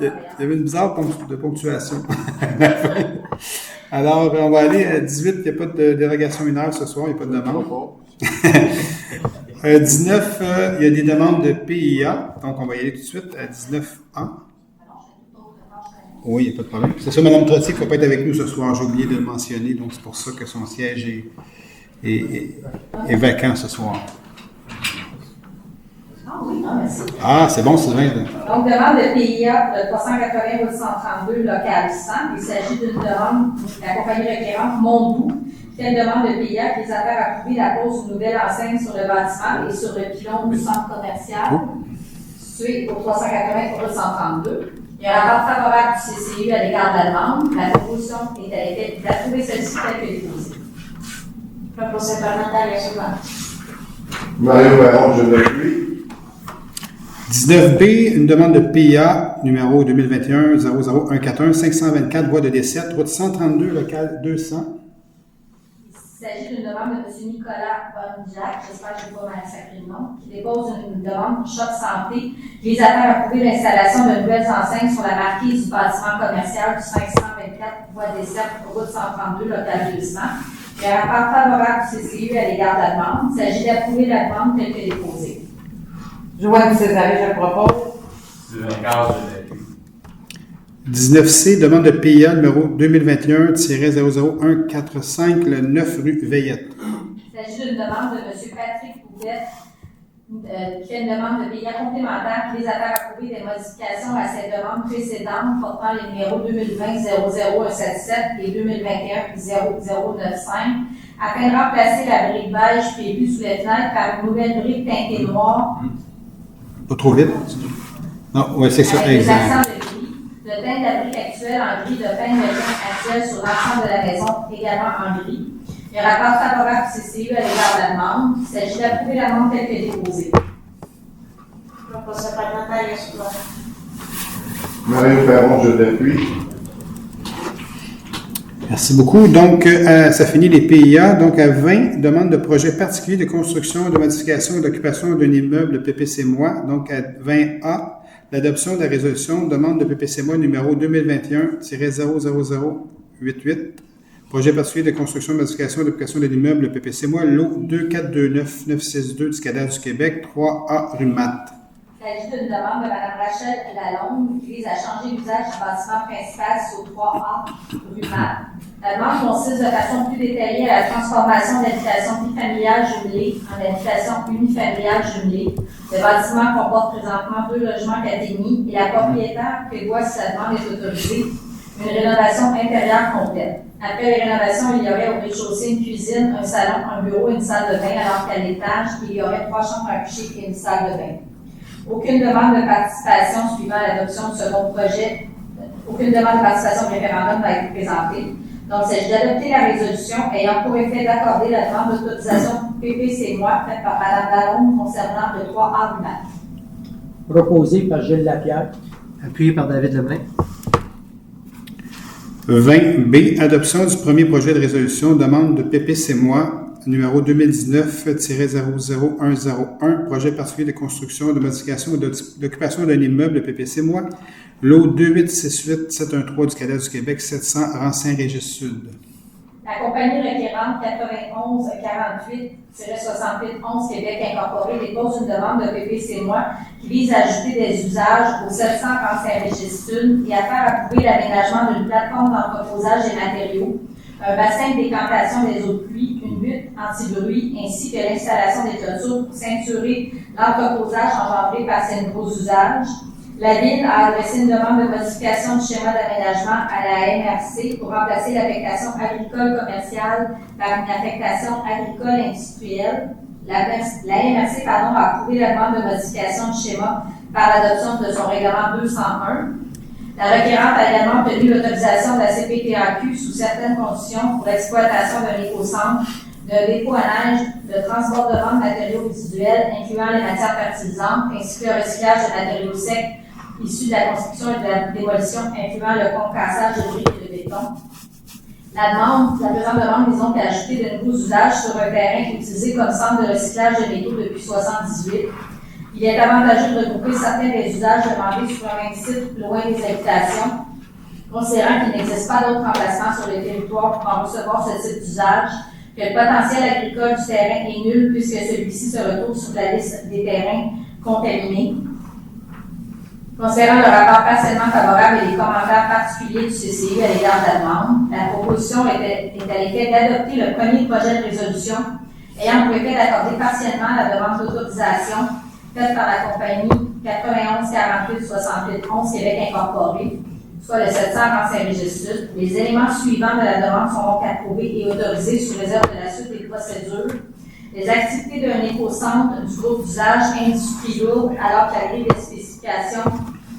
Il y avait une bizarre de ponctuation. Alors, on va aller à 18, il n'y a pas de dérogation mineure ce soir, il n'y a pas de demande. 19, il y a des demandes de PIA, donc on va y aller tout de suite à 19A. Oui, il n'y a pas de problème. C'est ça, Mme Trottier qui ne va pas être avec nous ce soir, j'ai oublié de le mentionner, donc c'est pour ça que son siège est vacant ce soir. Ah, c'est bon, Sylvain. Donc, demande de PIA de 380 132 local 100. Il s'agit d'une demande de la compagnie requérante Mondou, qui fait une demande de PIA qui les affaires à approuver la pose d'une nouvelle enseigne sur le bâtiment et sur le pylône du centre commercial, situé au 380 132. Il y a un rapport favorable du CCU à l'égard de la demande. La proposition est d'approuver celle-ci telle que déposée. Proposé par Natalia Soubane. Mario Perron, je l'appuie. 19B, une demande de PIA numéro 2021-00-141, 524 voies de D7, route 132, local 200. Il s'agit d'une demande de M. Nicolas Bonjac, j'espère que je n'ai pas mal sacré le nom, qui dépose une demande Choc Santé qui vise à faire approuver l'installation de nouvelles enseignes sur la marquise du bâtiment commercial du 524 voie D7, route 132, local 200. Il y a un rapport favorable du CCU à l'égard de la demande. Il s'agit d'approuver la demande telle que déposée. Joanne Césaré, je le propose. Sylvain Cazes, je l'appuie. 19C, demande de PIA numéro 2021-00145, le 9 rue Veillette. Il s'agit d'une demande de M. Patrick Bouvet, qui fait une demande de PIA complémentaire qui vise à faire approuver des modifications à cette demande précédente portant les numéros 2020-00177 et 2021-0095 afin de remplacer la brique beige prévue sous les fenêtres par une nouvelle brique teintée noire. Pas trop vite. Non, ouais, c'est ça, Avec des exact. accents de gris. Le teint de la brique actuelle en gris, le teint de teint actuel sur l'ensemble de la maison également en gris. Il y a un rapport favorable du CCU à l'égard de la demande. Il s'agit d'approuver la demande telle que déposée. Proposé par Natalia Soubane. Mario Perron, je l'appuie. Merci beaucoup. Donc, ça finit les PIA. Donc, à 20, demande de projet particulier de construction, de modification et d'occupation d'un immeuble PPC-MOI. Donc, à 20A, l'adoption de la résolution demande de PPC-MOI numéro 2021-00088. Projet particulier de construction, modification et d'occupation de l'immeuble PPC-MOI, lot 2429962 du cadastre du Québec, 3A rue Matte. Il s'agit d'une demande de Mme Rachel Lalonde qui vise à changer l'usage du bâtiment principal sur 3A rue Matte. La demande consiste de façon plus détaillée à la transformation d'habitation bifamiliale jumelée en habitation unifamiliale jumelée. Le bâtiment comporte présentement 2 logements catégorie et la propriétaire prévoit, si la demande est autorisée, une rénovation intérieure complète. Après les rénovations, il y aurait au rez-de-chaussée une cuisine, un salon, un bureau et une salle de bain, alors qu'à l'étage, il y aurait 3 chambres à coucher et une salle de bain. Aucune demande de participation suivant l'adoption du second projet, aucune demande de participation au référendum va être présentée. Donc, il s'agit d'adopter la résolution ayant pour effet d'accorder la demande d'autorisation PPC-MOI faite par Mme Lalonde concernant le 3A rue Matte. Proposé par Gilles Lapierre. Appuyé par David Lemelin. 20B, adoption du premier projet de résolution, demande de PPC-MOI, numéro 2019-00101, projet particulier de construction, de modification et d'occupation d'un immeuble PPC-MOI, lot 2868713 du cadastre du Québec, 700 rang Saint-Régis-Sud. La compagnie requérante 9148-6811 Québec Incorporé dépose une demande de PPC-MOI qui vise à ajouter des usages au 700 rang Saint-Régis-Sud et à faire approuver l'aménagement d'une plateforme d'entreposage des matériaux, un bassin de décantation des eaux de pluie, une butte anti-bruit, ainsi que l'installation des clôtures pour ceinturer l'entreposage engendré par ces nouveaux usages. La Ville a adressé une demande de modification du schéma d'aménagement à la MRC pour remplacer l'affectation agricole commerciale par une affectation agricole industrielle. La MRC a approuvé la demande de modification du schéma par l'adoption de son règlement 201. La requérante a également obtenu l'autorisation de la CPTAQ sous certaines conditions pour l'exploitation d'un écocentre, de dépôt à neige, de transbordement de matériaux résiduels, incluant les matières fertilisantes, ainsi que le recyclage de matériaux secs issus de la construction et de la démolition, incluant le concassage de briques et de béton. La présente demande vise donc à ajouter de nouveaux usages sur un terrain utilisé comme centre de recyclage de métaux depuis 1978. Il est avantageux de regrouper certains des usages demandés sur un même site loin des habitations, considérant qu'il n'existe pas d'autres emplacements sur le territoire pour en recevoir ce type d'usage, que le potentiel agricole du terrain est nul puisque celui-ci se retrouve sur la liste des terrains contaminés. Considérant le rapport partiellement favorable et les commentaires particuliers du CCU à l'égard de la demande, la proposition est à l'effet d'adopter le premier projet de résolution ayant pour effet d'accorder partiellement la demande d'autorisation faite par la compagnie 9148-6811 Québec Incorporé, soit le 700 rang Saint-Régis-Sud. Les éléments suivants de la demande sont donc approuvés et autorisés sous réserve de la suite des procédures. Les activités d'un écocentre du groupe d'usage industrie lourde, alors que la grille des spécifications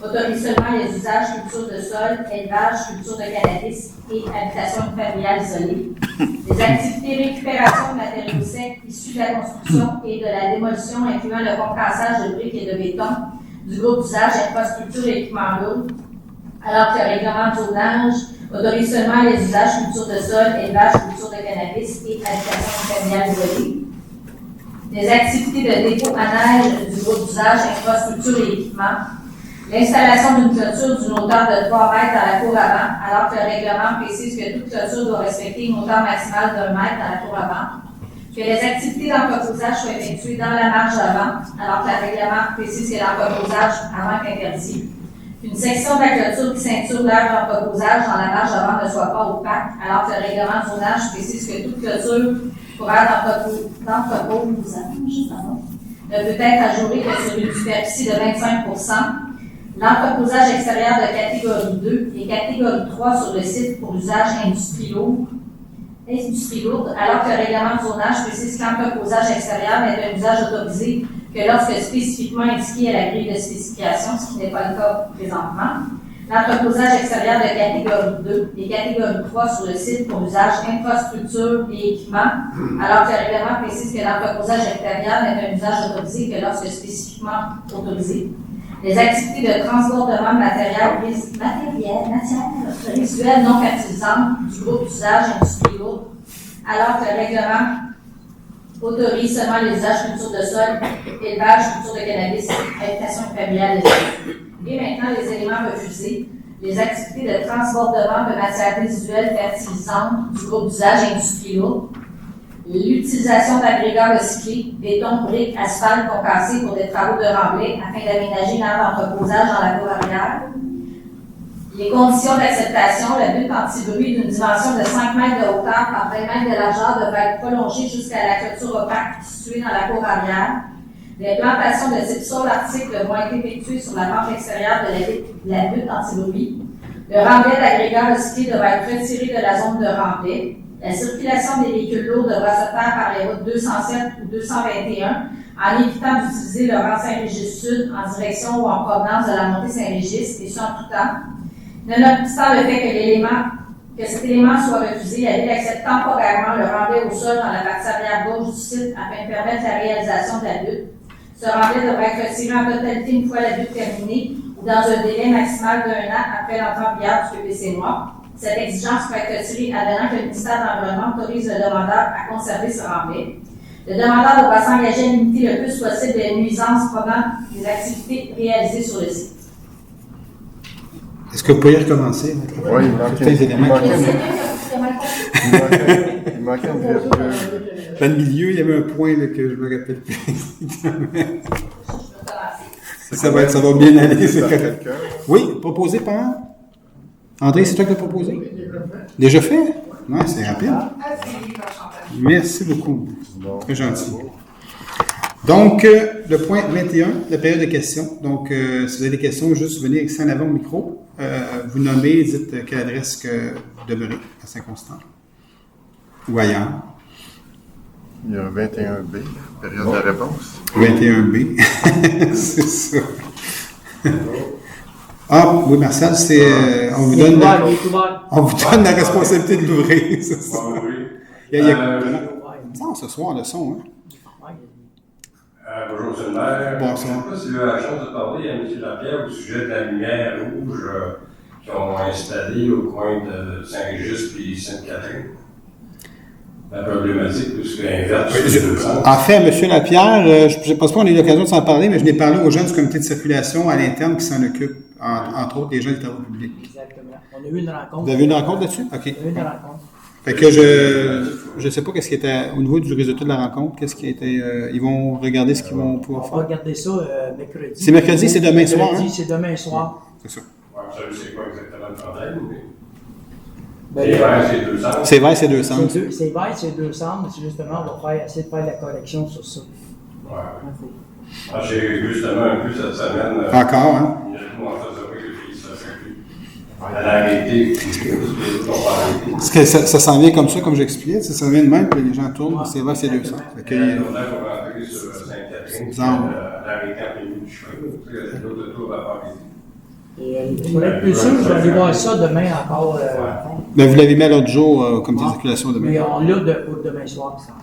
autorise seulement les usages culture de sol, élevage, culture de cannabis et habitation familiale isolée. Les activités récupération de matériaux secs issus de la construction et de la démolition, incluant le remplaçage de briques et de béton, du groupe d'usage, infrastructure et équipements lourds, alors que le règlement de zonage autorise seulement les usages culture de sol, élevage, culture de cannabis et habitation familiale isolée. Les activités de dépôt à neige du groupe d'usage, infrastructure et équipements. L'installation d'une clôture d'une hauteur de 3 mètres dans la cour avant, alors que le règlement précise que toute clôture doit respecter une hauteur maximale d'1 mètre dans la cour avant. Que les activités d'entreposage soient effectuées dans la marge avant, alors que le règlement précise que l'entreposage avant est interdit. Qu'une section de la clôture qui ceinture l'aire d'entreposage dans la marge avant ne soit pas opaque, alors que le règlement de zonage précise que toute clôture pour aire d'entreposage ne peut être ajourée que sur une superficie de 25 %. L'entreposage extérieur de catégorie 2 et catégorie 3 sur le site pour l'usage industrie lourde, alors que le règlement de zonage précise que l'entreposage extérieur n'est un usage autorisé que lorsque spécifiquement indiqué à la grille de spécification, ce qui n'est pas le cas présentement. L'entreposage extérieur de catégorie 2 et catégorie 3 sur le site pour l'usage infrastructure et équipement, alors que le règlement précise que l'entreposage extérieur n'est un usage autorisé que lorsque spécifiquement autorisé. Les activités de transbordement de matière résiduelle non fertilisante du groupe d'usage industrie lourde, alors que le règlement autorise seulement les usages culture de sol, élevage, culture de cannabis, habitation familiale. Et maintenant, les éléments refusés, les activités de transbordement de matière résiduelle fertilisante du groupe d'usage industrie lourde, l'utilisation d'agrégats recyclés, béton, briques, asphalte concassé pour des travaux de remblai afin d'aménager l'aire d'entreposage dans la cour arrière. Les conditions d'acceptation, le but anti-bruit d'une dimension de 5 mètres de hauteur par 20 mètres de largeur devrait être prolongé jusqu'à la clôture opaque située dans la cour arrière. Les plantations de type sol article vont être effectuées sur la bande extérieure de la butte anti-bruit. Le remblai d'agrégats recyclés devra être retiré de la zone de remblai. La circulation des véhicules lourds devra se faire par les routes 207 ou 221 en évitant d'utiliser le rang Saint-Régis-Sud en direction ou en provenance de la montée Saint-Régis et ce en tout temps. Nonobstant le fait que cet élément soit refusé, la Ville accepte temporairement le remblai au sol dans la partie arrière gauche du site afin de permettre la réalisation de la butte. Ce remblai devra être retiré en totalité une fois la butte terminée ou dans un délai maximal d'1 an après l'entrée en vigueur du PPC noir. Cette exigence peut être retirée advenant que le ministère de l'Environnement autorise le demandeur à conserver ce remblai. Le demandeur devra s'engager à limiter le plus possible les nuisances provenant des activités réalisées sur le site. Est-ce que vous pourriez recommencer? Oui, il manquait il manquait une virgule. Dans le milieu, il y avait un point là, que je me rappelle plus. ça va bien aller, c'est correct. Oui, proposé par André, c'est toi qui l'as proposé? Déjà fait? Oui, c'est rapide. Merci beaucoup. Très gentil. Donc, le point 21, la période de questions. Donc, si vous avez des questions, juste venez avec ça en avant au micro. Vous nommez, dites quelle adresse que demeurez à Saint-Constant ou ailleurs. Il y a un 21B, période de réponse. 21B, c'est ça. Ah, oui, Marcel, c'est, on vous donne la responsabilité de l'ouvrir, c'est ça. Non, ce soir, le son, hein. Bonjour, M. le maire. Bonsoir. Je ne sais pas si vous avez la chance de parler à M. Lapierre au sujet de la lumière rouge qu'ils ont installée au coin de Saint-Régis et Sainte-Catherine. La problématique, puisqu'elle inverte sur les deux sens. En fait, M. Lapierre, je ne pense pas qu'on a eu l'occasion de s'en parler, mais je n'ai parlé aux gens du comité de circulation à l'interne qui s'en occupent, entre autres les gens des travaux publics. Exactement. On a eu une rencontre. Vous avez eu une rencontre là-dessus? OK. On a eu une rencontre. Fait que je sais pas qu'est-ce qui était au niveau du résultat de la rencontre, qu'est-ce qui était ils vont regarder ce qu'ils vont pouvoir faire. On va regarder ça mercredi. C'est mercredi, c'est demain soir. Mercredi, hein? c'est demain soir. C'est ça. Ouais, vous savez c'est quoi exactement le problème? Ben, Les verts, c'est deux sens. C'est vert, c'est deux sens. C'est vert, c'est deux centres, mais justement, on va essayer de faire la correction sur ça. Ouais. Ah, j'ai vu justement un peu cette semaine. Encore, hein? Il y a tout en face de moi que le pays se fait plus. Elle a arrêté, puis les autres ont pas arrêté. Parce que ça s'en vient comme ça, comme j'expliquais, ça s'en vient de même, puis les gens tournent, c'est vert, c'est deux sens. Fait que, Il y a l'autre qui va rentrer sur Sainte-Catherine, puis elle a arrêté en plein milieu du chemin. L'autre tour va pas arrêter. Pour être plus sûr, je vais aller voir ça demain encore. Ben, vous l'avez mis à l'autre jour comme des circulations demain. Mais on l'a pour demain soir. Ça.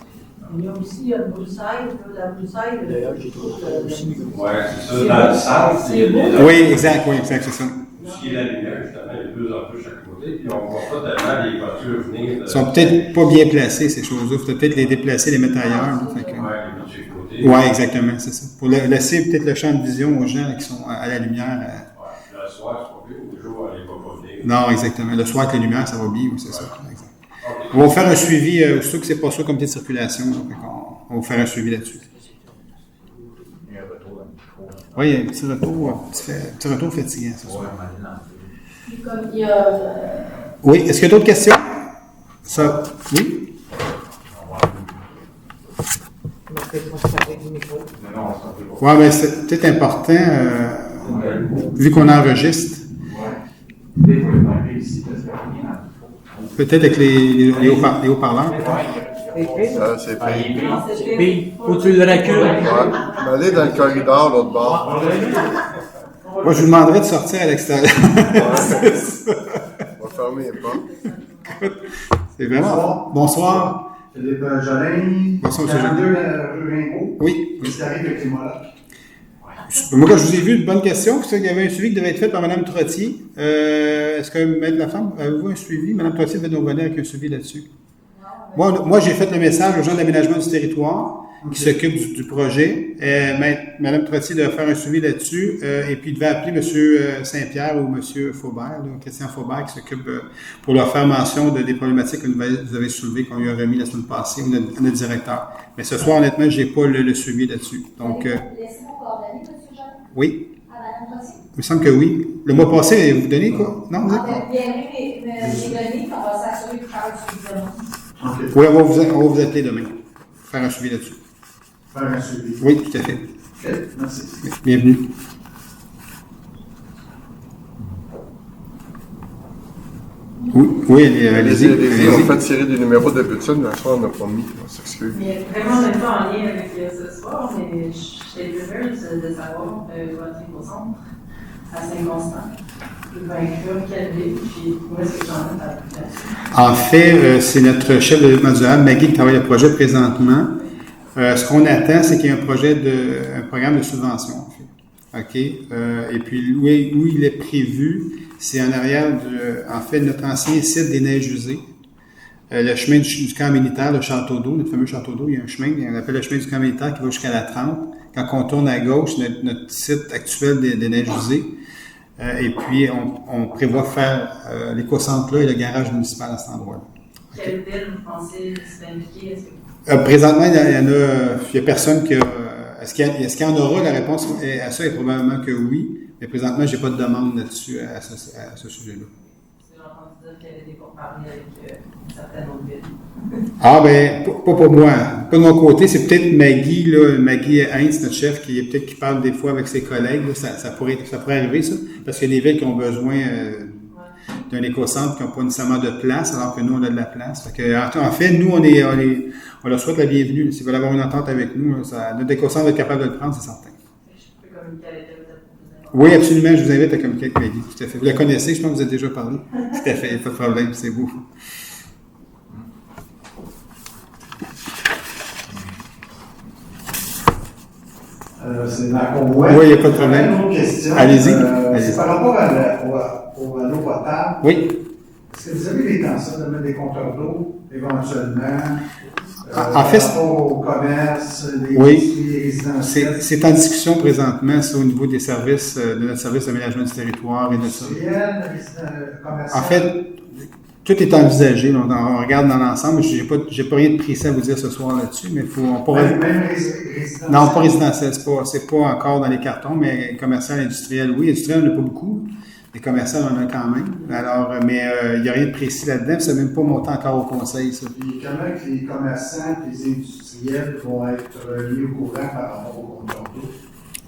Il y a aussi le broussaille, la broussaille. D'ailleurs, j'ai trouvé aussi. Ouais, c'est ça. Dans le centre, il y a des Oui, exact, c'est ça. Ce qui est la lumière, justement, il y a deux en plus chaque côté, puis on ne voit pas tellement les voitures venir. Ils sont peut-être pas bien placés, ces choses-là. Il faut peut-être les déplacer, les mettre ailleurs. Là, fait que... Ouais, les de chaque côté. Oui, exactement, c'est ça. Pour laisser peut-être le champ de vision aux gens qui sont à la lumière. Ouais, puis le soir, c'est pas bien, le jour, on ne les voit pas venir. Non, exactement. Le soir avec les lumières, ça va bien, oui, c'est ça. Exact. On va faire un suivi, aussitôt que c'est pas ça, comité de circulation. Donc on va faire un suivi là-dessus. Il y a un retour dans le micro. Oui, il y a un petit retour fatigant, c'est ça. Comme il y a. Oui, est-ce qu'il y a d'autres questions? Ça, oui? Non, c'est pas Oui, mais c'est peut-être important, vu qu'on enregistre, ouais. Des fois, il va ici, parce qu'il y a rien dans le peut-être avec les haut-parleurs. Ça, c'est payé. Puis, faut que tu le recules. Ouais. Mais allez dans le corridor, l'autre bord. Moi, je vous demanderais de sortir à l'extérieur. Ouais. On va fermer les portes. C'est vraiment. Bonsoir. Philippe Jolin, Bonsoir, M. 42 rue Rimbaud. Oui. Qu'est-ce qui arrive avec les Molocs? Moi, quand je vous ai vu, une bonne question. Il y avait un suivi qui devait être fait par Mme Trottier. Est-ce que, Maître Lafemme, avez-vous un suivi? Mme Trottier devait nous revenir avec un suivi là-dessus. Moi, j'ai fait le message aux gens de l'aménagement du territoire qui s'occupent du projet. Mme Trottier devait faire un suivi là-dessus et puis il devait appeler M. Saint-Pierre ou M. Faubert, là, Christian Faubert, qui s'occupe pour leur faire mention des problématiques que vous avez soulevées, qu'on lui a remis la semaine passée, notre directeur. Mais ce soir, honnêtement, je n'ai pas le suivi là-dessus. Donc, Laissez-moi coordonner, M. Jean. oui. À Mme Trottier. Il me semble que oui. Le mois passé, vous donnez quoi? Non, vous êtes pas? Bien, les données, on va s'assurer de faire le suivi demain. OK. Oui, on va vous appeler demain. Faire un suivi là-dessus. Faire un suivi. Oui, tout à fait. OK, merci. Bienvenue. Oui, allez-y. On fait tirer des numéros de bulletin, mais ça, on n'a pas mis. On s'excuse. Mais vraiment, même pas en lien avec ce soir, mais j'étais curieuse de savoir votre hypocentre à Saint-Constant. Je vais inclure quelle ville, puis où est-ce que j'en ai la population? En fait, c'est notre chef de développement durable, Maggie, qui travaille le projet présentement. Ce qu'on attend, c'est qu'il y ait un programme de subvention, en fait. OK? Et puis, où il est prévu, c'est en arrière de notre ancien site des Neiges usées. Le chemin du camp militaire, le château d'eau, notre fameux château d'eau, il y a un chemin, on appelle le chemin du camp militaire qui va jusqu'à la 30. Quand on tourne à gauche, notre site actuel des Neiges usées. Et puis, on prévoit faire l'éco-centre là et le garage municipal à cet endroit-là. Quelle ville vous pensez s'impliquer? Présentement, il y a personne qui a... Est-ce qu'il y en aura? La réponse à ça est probablement que oui. Mais présentement, je n'ai pas de demande là-dessus à ce sujet-là. J'ai entendu dire qu'il y avait des pourparlers avec certaines autres villes. Ah, ben, pas pour moi. Pas de mon côté. C'est peut-être Maggie, là, Maggie Heinz, notre chef, qui parle des fois avec ses collègues. Là. Ça pourrait arriver, ça. Parce qu'il y a des villes qui ont besoin d'un éco-centre qui n'ont pas nécessairement de place, alors que nous, on a de la place. Fait que, en fait, nous, on leur souhaite la bienvenue. S'ils veulent avoir une entente avec nous, notre éco-centre va être capable de le prendre, c'est certain. Je peux communiquer avec elle peut-être pour vous Oui, absolument. Je vous invite à communiquer avec Maggie. Tout à fait. Vous la connaissez, je pense que vous avez déjà parlé. Tout à fait. Pas de problème. C'est beau. C'est Marc Ouellet. Oui, il n'y a pas de problème. Une autre question. Allez-y. C'est par rapport à l'eau potable. Oui. Est-ce que vous avez l'intention de mettre des compteurs d'eau, éventuellement, En fait, par rapport au commerce, les oui, résidentiels? c'est en discussion présentement, ça, au niveau des services, de notre service d'aménagement du territoire et de ça. En fait, tout est envisagé. Là, on regarde dans l'ensemble. J'ai pas rien de précis à vous dire ce soir là-dessus, mais on pourrait. Même résidentiel? Non, pas résidentiel. C'est pas encore dans les cartons, mais commercial, industriel, oui. Industriel, on n'a pas beaucoup. Les commerciaux, on en a quand même. Alors, mais il n'y a rien de précis là-dedans. Ça n'est même pas monté encore au conseil, ça. Puis comment que les commerçants et les industriels vont être mis au courant par rapport au compteur d'eau?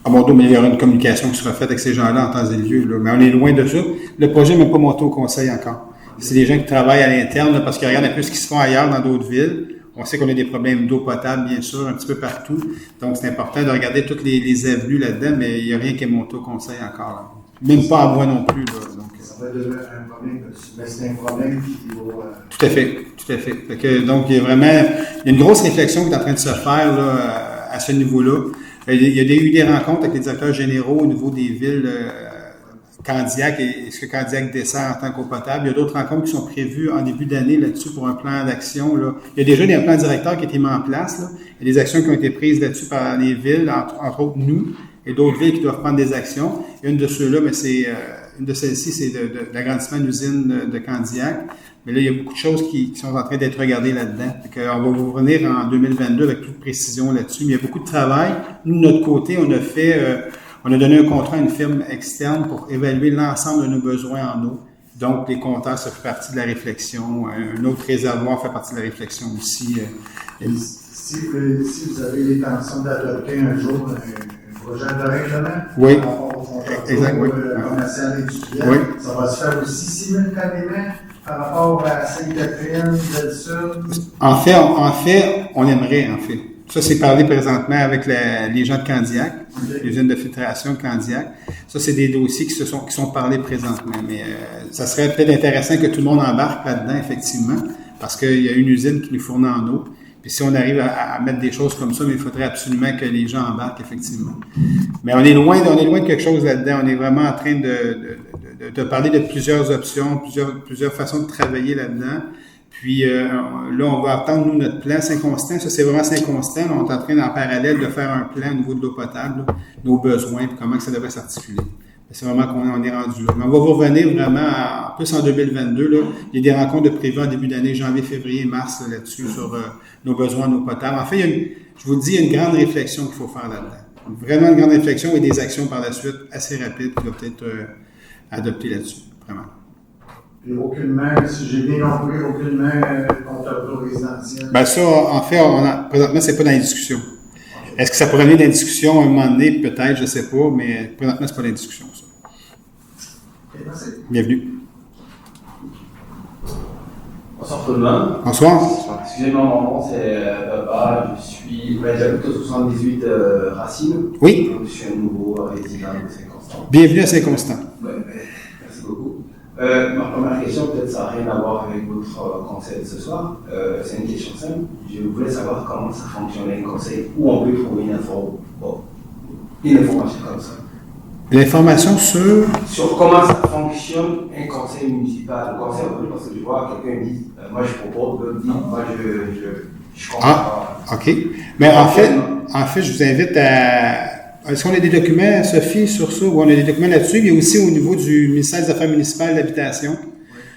Ah bon, mais il y aura une communication qui sera faite avec ces gens-là en temps et lieu. Là. Mais on est loin de ça. Le projet n'est même pas monté au conseil encore. C'est des gens qui travaillent à l'interne, là, parce qu'ils regardent un peu ce qui se fait ailleurs dans d'autres villes. On sait qu'on a des problèmes d'eau potable, bien sûr, un petit peu partout. Donc, c'est important de regarder toutes les avenues là-dedans, mais il n'y a rien qui est monté au conseil encore. Là. Même pas à moi non plus. Là, donc, ça va devenir un problème, mais c'est un problème qui va... Tout à fait, tout à fait. Donc, il y a une grosse réflexion qui est en train de se faire là, à ce niveau-là. Il y a eu des rencontres avec les directeurs généraux au niveau des villes Candiac et ce que Candiac dessert en tant qu'eau potable. Il y a d'autres rencontres qui sont prévues en début d'année là-dessus pour un plan d'action. Là. Il y a déjà des plans directeurs qui ont été mis en place. Là. Il y a des actions qui ont été prises là-dessus par les villes, entre autres nous, et d'autres villes qui doivent prendre des actions. Et une de ceux-là, mais c'est une de celles-ci, c'est de l'agrandissement de l'usine de Candiac. Mais là, il y a beaucoup de choses qui sont en train d'être regardées là-dedans. On va vous revenir en 2022 avec toute précision là-dessus. Mais il y a beaucoup de travail. Nous, de notre côté, on a donné un contrat à une firme externe pour évaluer l'ensemble de nos besoins en eau. Donc, les compteurs, ça fait partie de la réflexion. Un autre réservoir fait partie de la réflexion aussi. Si vous avez l'intention d'adopter un jour un projet de règlement oui. par rapport au fonds exact, oui. commercial industriel, oui. ça va se faire aussi simultanément par rapport à Sainte-Catherine, Belle-Sud? En fait, on aimerait, en fait. Ça, c'est parlé présentement avec les gens de Candiac, l'usine de filtration de Candiac. Ça, c'est des dossiers qui sont parlés présentement. Mais ça serait peut-être intéressant que tout le monde embarque là-dedans, effectivement, parce qu'il y a une usine qui nous fournit en eau. Puis si on arrive à mettre des choses comme ça, mais il faudrait absolument que les gens embarquent, effectivement. Mais on est loin de quelque chose là-dedans. On est vraiment en train de parler de plusieurs options, plusieurs façons de travailler là-dedans. Puis là, on va attendre, nous, notre plan Saint-Constant. Ça, c'est vraiment Saint-Constant. On est en train, en parallèle, de faire un plan au niveau de l'eau potable, là, nos besoins, puis comment que ça devrait s'articuler. C'est vraiment qu'on est rendu là. Mais on va vous revenir vraiment, plus en 2022. Là, il y a des rencontres de prévues en début d'année, janvier, février, mars, là-dessus, sur nos besoins en eau potable. En fait, je vous le dis, il y a une grande réflexion qu'il faut faire là-dedans. Vraiment une grande réflexion et des actions par la suite assez rapides qui doivent être adoptées là-dessus. Vraiment. Et aucunement, si j'ai bien compris, aucunement comptable résidentiel. Ben ça, en fait, présentement, c'est pas dans les discussions. Est-ce que ça pourrait venir dans les discussions à un moment donné? Peut-être, je sais pas, mais présentement, c'est pas dans les discussions, ça. Okay, merci. Bienvenue. Bonsoir tout le monde. Bonsoir. Excusez-moi, mon nom c'est Papa, j'habite au 78 Racine. Oui. Donc, je suis un nouveau résident de Saint-Constant. Bienvenue à Saint-Constant. Ouais, merci beaucoup. Ma première question, peut-être ça n'a rien à voir avec votre conseil de ce soir. C'est une question simple. Je voulais savoir comment ça fonctionne un conseil, où on peut trouver une information comme ça. L'information sur comment ça fonctionne un conseil municipal. Le conseil, parce que je vois quelqu'un dit, moi je propose, l'autre dit, moi je comprends pas. OK. Mais en fait, je vous invite à... Est-ce qu'on a des documents, Sophie, sur ça, ou on a des documents là-dessus? Il y a aussi au niveau du ministère des Affaires municipales d'Habitation,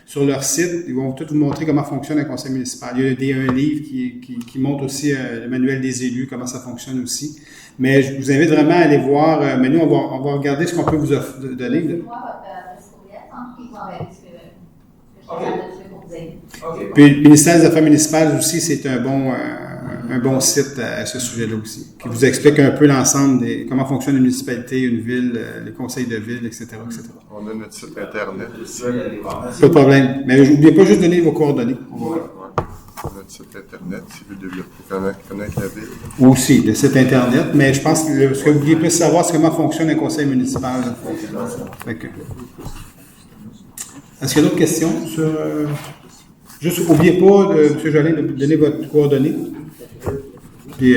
sur leur site, ils vont tout vous montrer comment fonctionne un conseil municipal. Il y a un livre qui montre aussi le manuel des élus, comment ça fonctionne aussi. Mais je vous invite vraiment à aller voir. Mais nous, on va regarder ce qu'on peut vous donner. Moi, votre adresse courriel, puis vous enverrez ce que je vais faire pour vous aider. Okay. Puis le ministère des Affaires municipales aussi, c'est un bon site à ce sujet-là aussi, qui vous explique un peu l'ensemble de comment fonctionne une municipalité, une ville, les conseils de ville, etc., etc. On a notre site Internet aussi. Pas de problème. Mais n'oubliez pas juste de donner vos coordonnées. Notre site Internet, si vous deviez connaître la ville. Aussi, le site Internet. Mais je pense que ce que vous vouliez plus savoir, c'est comment fonctionne un conseil municipal. Est-ce qu'il y a d'autres questions sur... Juste, n'oubliez pas, M. Jolin, de donner votre coordonnée. Puis,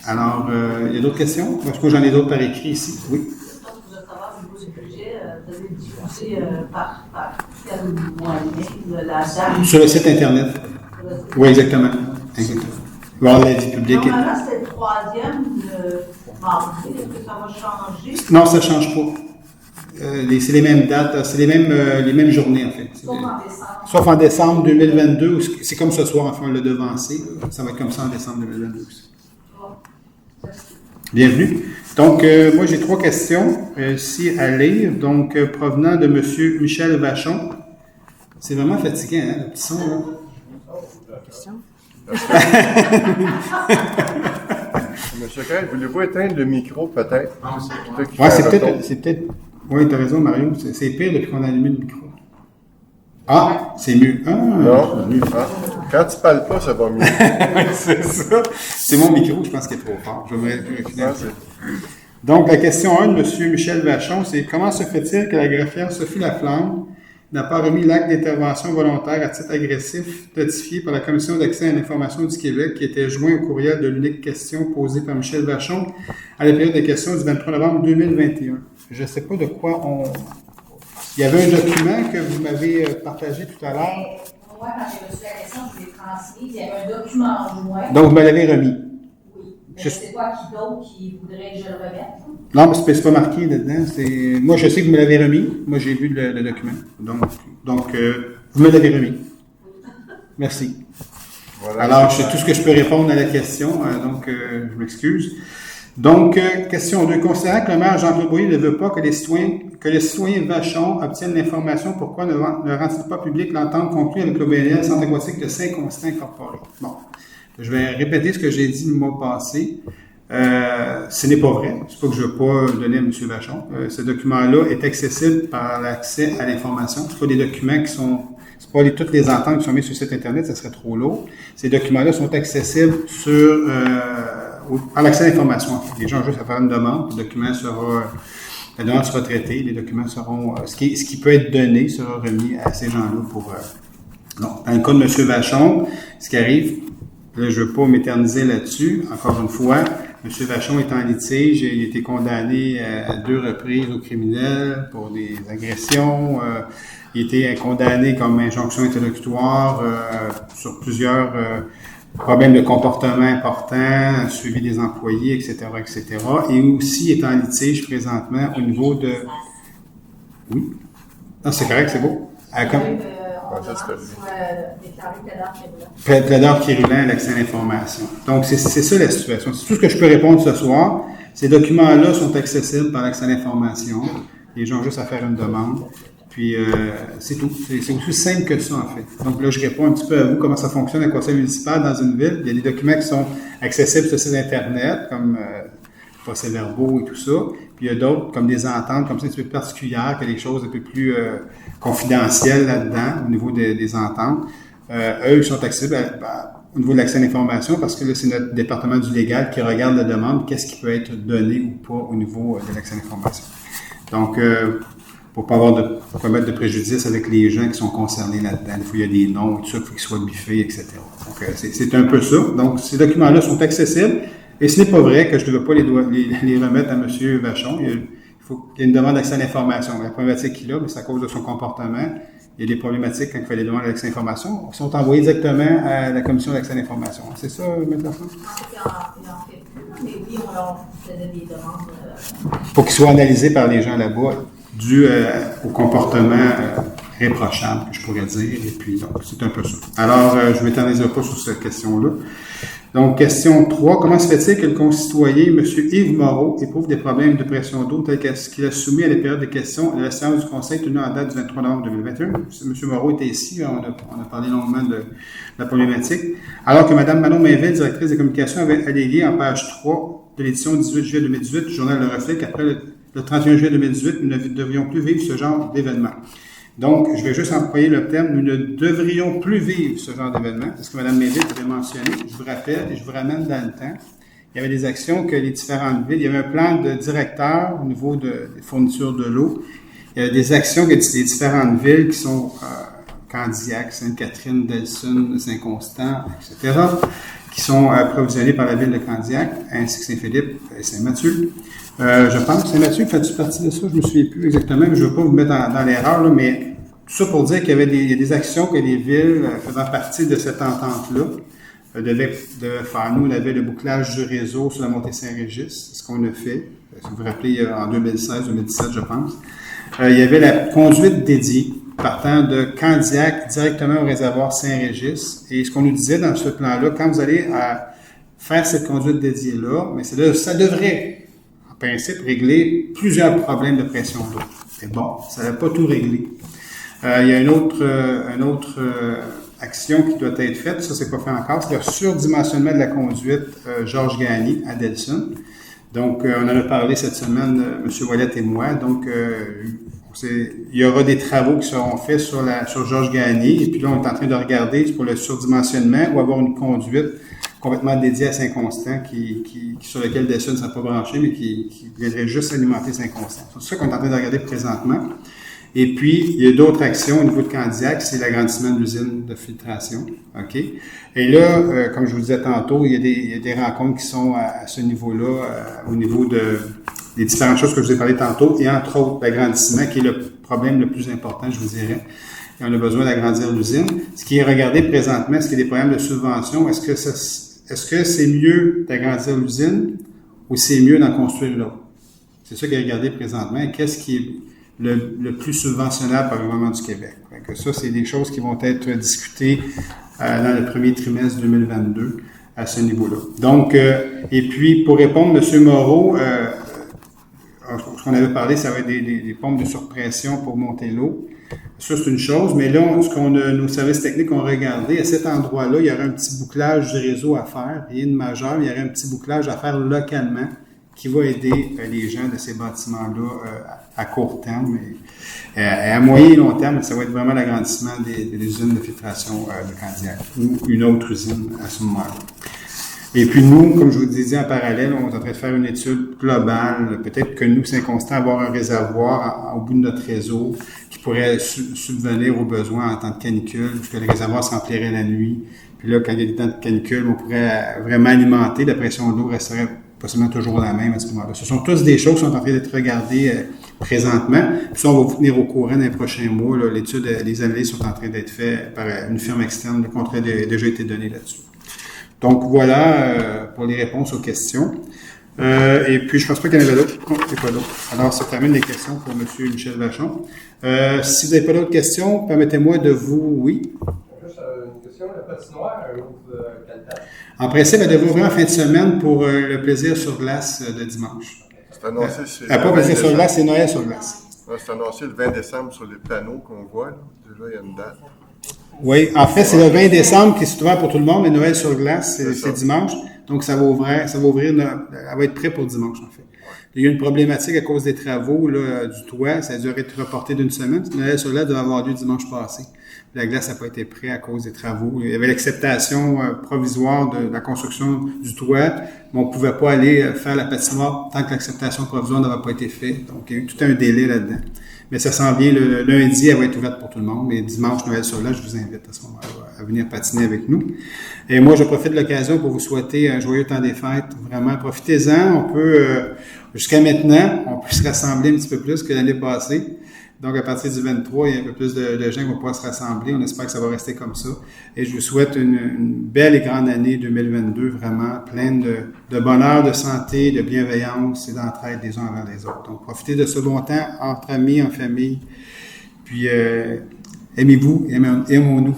alors, il y a d'autres questions? Parce que j'en ai d'autres par écrit ici. Oui. Vous allez savoir au niveau du budget, vous allez diffuser par quel moyen la date? Sur le site Internet. Oui, exactement. Voir la vie publique. Normalement, c'est le troisième mardi. Est-ce que ça va changer? Non, ça ne change pas. C'est les mêmes dates, c'est les mêmes journées, en fait. Sauf en décembre. Sauf en décembre 2022. C'est comme ce soir, enfin, on l'a devancé. Ça va être comme ça en décembre 2022 aussi. Bienvenue. Donc, moi, j'ai 3 questions ici à lire. Donc, provenant de M. Michel Vachon. C'est vraiment fatigant, hein, le petit son, là. Question? Monsieur Craig, voulez-vous éteindre le micro, peut-être? Oui, c'est peut-être... Oui, tu as raison, Mario. C'est pire depuis qu'on a allumé le micro. Ah, c'est mieux. Ah, non, quand tu parles pas, ça va mieux. C'est ça. C'est mon micro, je pense qu'il est trop fort. Je vais vérifier. Donc, la question 1 de M. Michel Vachon, c'est comment se fait-il que la greffière Sophie Laflamme n'a pas remis l'acte d'intervention volontaire à titre agressif notifié par la Commission d'accès à l'information du Québec qui était joint au courriel de l'unique question posée par Michel Vachon à la période des questions du 23 novembre 2021. Je ne sais pas de quoi on... Il y avait un document que vous m'avez partagé tout à l'heure. Moi, quand j'ai reçu la question, je vous l'ai transmise. Il y avait un document en joint. Donc, vous me l'avez remis. Oui. Mais c'est quoi qui d'autre qui voudrait que je le remette? Non, mais c'est pas marqué là-dedans. Moi, je sais que vous me l'avez remis. Moi, j'ai vu le document. Donc vous me l'avez remis. Merci. Voilà. Alors, c'est tout ce que je peux répondre à la question. Je m'excuse. Donc, question 2. Considérant que le maire Jean-Claude Brouillé ne veut pas que le citoyen Vachon obtienne l'information, pourquoi ne rend-il pas public l'entente conclue avec l'OBNL Centre aquatique de Saint-Constant Incorporé? Bon. Je vais répéter ce que j'ai dit le mois passé. Ce n'est pas vrai. C'est pas que je ne veux pas donner à M. Vachon. Ce document-là est accessible par l'accès à l'information. C'est pas des documents qui sont... C'est pas toutes les ententes qui sont mises sur le site Internet, ça serait trop lourd. Ces documents-là sont accessibles par l'accès à l'information. Les gens ont juste à faire une demande. La demande sera traitée. Les documents seront... ce qui peut être donné sera remis à ces gens-là pour... Dans le cas de M. Vachon, ce qui arrive... Là, je ne veux pas m'éterniser là-dessus. Encore une fois, M. Vachon est en litige. Il a été condamné à 2 reprises au criminel pour des agressions. Il a été condamné comme injonction interlocutoire sur plusieurs problèmes de comportement importants, suivi des employés, etc., etc. Et aussi est en litige présentement au niveau de... Oui? Non, c'est correct, c'est beau. Plaideur quérulant à l'accès à l'information. Donc, c'est ça la situation. C'est tout ce que je peux répondre ce soir. Ces documents-là sont accessibles par l'accès à l'information. Les gens ont juste à faire une demande. Puis, c'est tout. C'est aussi simple que ça, en fait. Donc là, je réponds un petit peu à vous, comment ça fonctionne un conseil municipal dans une ville. Il y a des documents qui sont accessibles sur le site Internet, comme procès-verbaux et tout ça. Puis il y a d'autres, comme des ententes, comme ça, un petit peu particulières, que des choses un peu plus confidentielles là-dedans, au niveau des ententes. Eux, ils sont accessibles au niveau de l'accès à l'information, parce que là, c'est notre département du légal qui regarde la demande, qu'est-ce qui peut être donné ou pas au niveau de l'accès à l'information. Donc, pour pas mettre de préjudice avec les gens qui sont concernés là-dedans. Des fois, il y a des noms et tout ça, il faut qu'ils soient biffés, etc. Donc, c'est un peu ça. Donc, ces documents-là sont accessibles. Et ce n'est pas vrai que je ne devais pas les remettre à M. Vachon. Il y a une demande d'accès à l'information. La problématique qu'il a, mais c'est à cause de son comportement. Il y a des problématiques quand il fait des demandes d'accès à l'information. Ils sont envoyés directement à la commission d'accès à l'information. C'est ça, M. Laflamme? Mais oui, on faisait des demandes. Pour qu'ils soient analysés par les gens là-bas, dû au comportement réprochable, que je pourrais dire. Et puis, donc, c'est un peu ça. Alors, je ne m'éterniserai pas sur cette question-là. Donc, question 3. Comment se fait-il que le concitoyen, M. Yves Moreau, éprouve des problèmes de pression d'eau tels qu'il a soumis à la période de questions à la séance du Conseil tenue en date du 23 novembre 2021? M. Moreau était ici, on a parlé longuement de la problématique. Alors que Mme Manon Mainville, directrice des communications, avait allégué en page 3 de l'édition 18 juillet 2018 du journal Le Reflet qu'après le 31 juillet 2018, nous ne devrions plus vivre ce genre d'événement. Donc, je vais juste employer le terme, nous ne devrions plus vivre ce genre d'événement, parce que Mme Mainville avait mentionné, je vous rappelle et je vous ramène dans le temps, il y avait des actions que les différentes villes, il y avait un plan de directeur au niveau des fournitures de l'eau, il y a des actions que les différentes villes qui sont Candiac, Sainte-Catherine, Delsun, Saint-Constant, etc., qui sont approvisionnées par la ville de Candiac, ainsi que Saint-Philippe et Saint-Mathieu. Je pense que Saint-Mathieu fait partie de ça, je ne me souviens plus exactement, mais je ne veux pas vous mettre dans l'erreur, là, mais tout ça pour dire qu'il y avait des actions que les villes faisant partie de cette entente-là devaient faire. Nous, on avait le bouclage du réseau sur la montée Saint-Régis, c'est ce qu'on a fait, si vous vous rappelez, en 2016-2017, je pense. Il y avait la conduite dédiée partant de Candiac directement au réservoir Saint-Régis, et ce qu'on nous disait dans ce plan-là, quand vous allez faire cette conduite dédiée-là, mais ça devrait en principe, régler plusieurs problèmes de pression d'eau. Mais bon, ça n'a pas tout réglé. Il y a une autre action qui doit être faite, ça c'est pas fait encore, c'est le surdimensionnement de la conduite Georges Gagné à Delsun. Donc, on en a parlé cette semaine, M. Ouellet et moi. Donc, il y aura des travaux qui seront faits sur Georges Gagné. Et puis là, on est en train de regarder pour le surdimensionnement ou avoir une conduite complètement dédié à Saint-Constant, sur lequel Dessun ne sera pas branché, mais qui viendrait juste alimenter Saint-Constant. C'est ça qu'on est en train de regarder présentement. Et puis, il y a d'autres actions au niveau de Candiac, c'est l'agrandissement de l'usine de filtration. OK? Et là, comme je vous disais tantôt, il y a des rencontres qui sont à ce niveau-là, au niveau des différentes choses que je vous ai parlé tantôt, et entre autres, l'agrandissement, qui est le problème le plus important, je vous dirais. Et on a besoin d'agrandir l'usine. Ce qui est regardé présentement, est-ce qu'il y a des problèmes de subvention? Est-ce que c'est mieux d'agrandir l'usine ou c'est mieux d'en construire l'autre? C'est ça qui est regardé présentement. Et qu'est-ce qui est le plus subventionnable par le gouvernement du Québec? Donc, ça, c'est des choses qui vont être discutées dans le premier trimestre 2022 à ce niveau-là. Donc, et puis, pour répondre, M. Moreau, ce qu'on avait parlé, ça va être des pompes de surpression pour monter l'eau. Ça, c'est une chose, mais là, nos services techniques ont regardé, à cet endroit-là, il y aurait un petit bouclage du réseau à faire, rien de majeur, mais il y aurait un petit bouclage à faire localement qui va aider les gens de ces bâtiments-là à court terme. Et à moyen et long terme, ça va être vraiment l'agrandissement des usines de filtration de Candiac ou une autre usine à ce moment-là. Et puis nous, comme je vous disais en parallèle, on est en train de faire une étude globale. Peut-être que nous, Saint-Constant, avoir un réservoir au bout de notre réseau qui pourrait subvenir aux besoins en temps de canicule, puisque le réservoir s'emplirait la nuit. Puis là, quand il y a des temps de canicule, on pourrait vraiment alimenter. La pression d'eau resterait possiblement toujours la même à ce moment-là. Ce sont tous des choses qui sont en train d'être regardées présentement. Puis ça, on va vous tenir au courant dans les prochains mois. Là, l'étude, les analyses sont en train d'être faites par une firme externe. Le contrat a déjà été donné là-dessus. Donc voilà pour les réponses aux questions. Et puis je pense pas qu'il y en avait d'autres. Non, il n'y a pas d'autres. Alors ça termine les questions pour M. Michel Vachon. Si vous n'avez pas d'autres questions, permettez-moi de vous... Oui? Juste une question. La patinoire, elle ouvre quelle date? En principe, elle devrait ouvrir en fin de semaine pour le plaisir sur glace de dimanche. C'est annoncé sur pas plaisir sur glace, c'est Noël sur glace. C'est annoncé le 20 décembre sur les panneaux qu'on voit. Là. Déjà, il y a une date. Oui, en fait, c'est le 20 décembre qui est ouvert pour tout le monde, mais Noël sur glace, c'est dimanche. Donc, ça va ouvrir, elle va être prête pour dimanche, en fait. Il y a une problématique à cause des travaux là, du toit. Ça a dû être reporté d'une semaine. Noël sur glace devait avoir lieu dimanche passé. La glace n'a pas été prête à cause des travaux. Il y avait l'acceptation provisoire de la construction du toit, mais on ne pouvait pas aller faire la patinoire tant que l'acceptation provisoire n'avait pas été faite. Donc, il y a eu tout un délai là-dedans. Mais ça s'en vient, le lundi, elle va être ouverte pour tout le monde. Mais dimanche, Noël sur glace, je vous invite à ce moment-là à venir patiner avec nous. Et moi, je profite de l'occasion pour vous souhaiter un joyeux temps des fêtes. Vraiment, profitez-en. On peut, jusqu'à maintenant, on peut se rassembler un petit peu plus que l'année passée. Donc, à partir du 23, il y a un peu plus de gens qui vont pouvoir se rassembler. On espère que ça va rester comme ça. Et je vous souhaite une belle et grande année 2022, vraiment pleine de bonheur, de santé, de bienveillance et d'entraide les uns envers les autres. Donc, profitez de ce bon temps entre amis, en famille. Puis, aimez-vous, aimons-nous.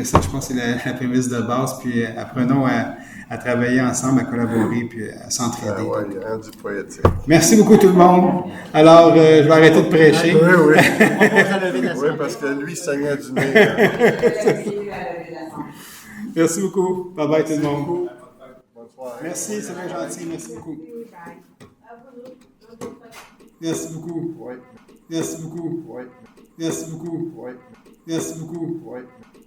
Ça, je pense que c'est la prémisse de base. Puis, apprenons à travailler ensemble, à collaborer, puis à s'entraider. Ah ouais, il y a du poétique. Merci beaucoup tout le monde. Alors, je vais arrêter de prêcher. Oui. Oui, parce que lui, il saignait du nez. Merci beaucoup. Bye bye tout le monde. Bonne soirée. Merci, c'est bien gentil. Merci beaucoup. Merci beaucoup. Oui. Merci beaucoup. Oui. Merci beaucoup. Oui. Merci beaucoup. Oui.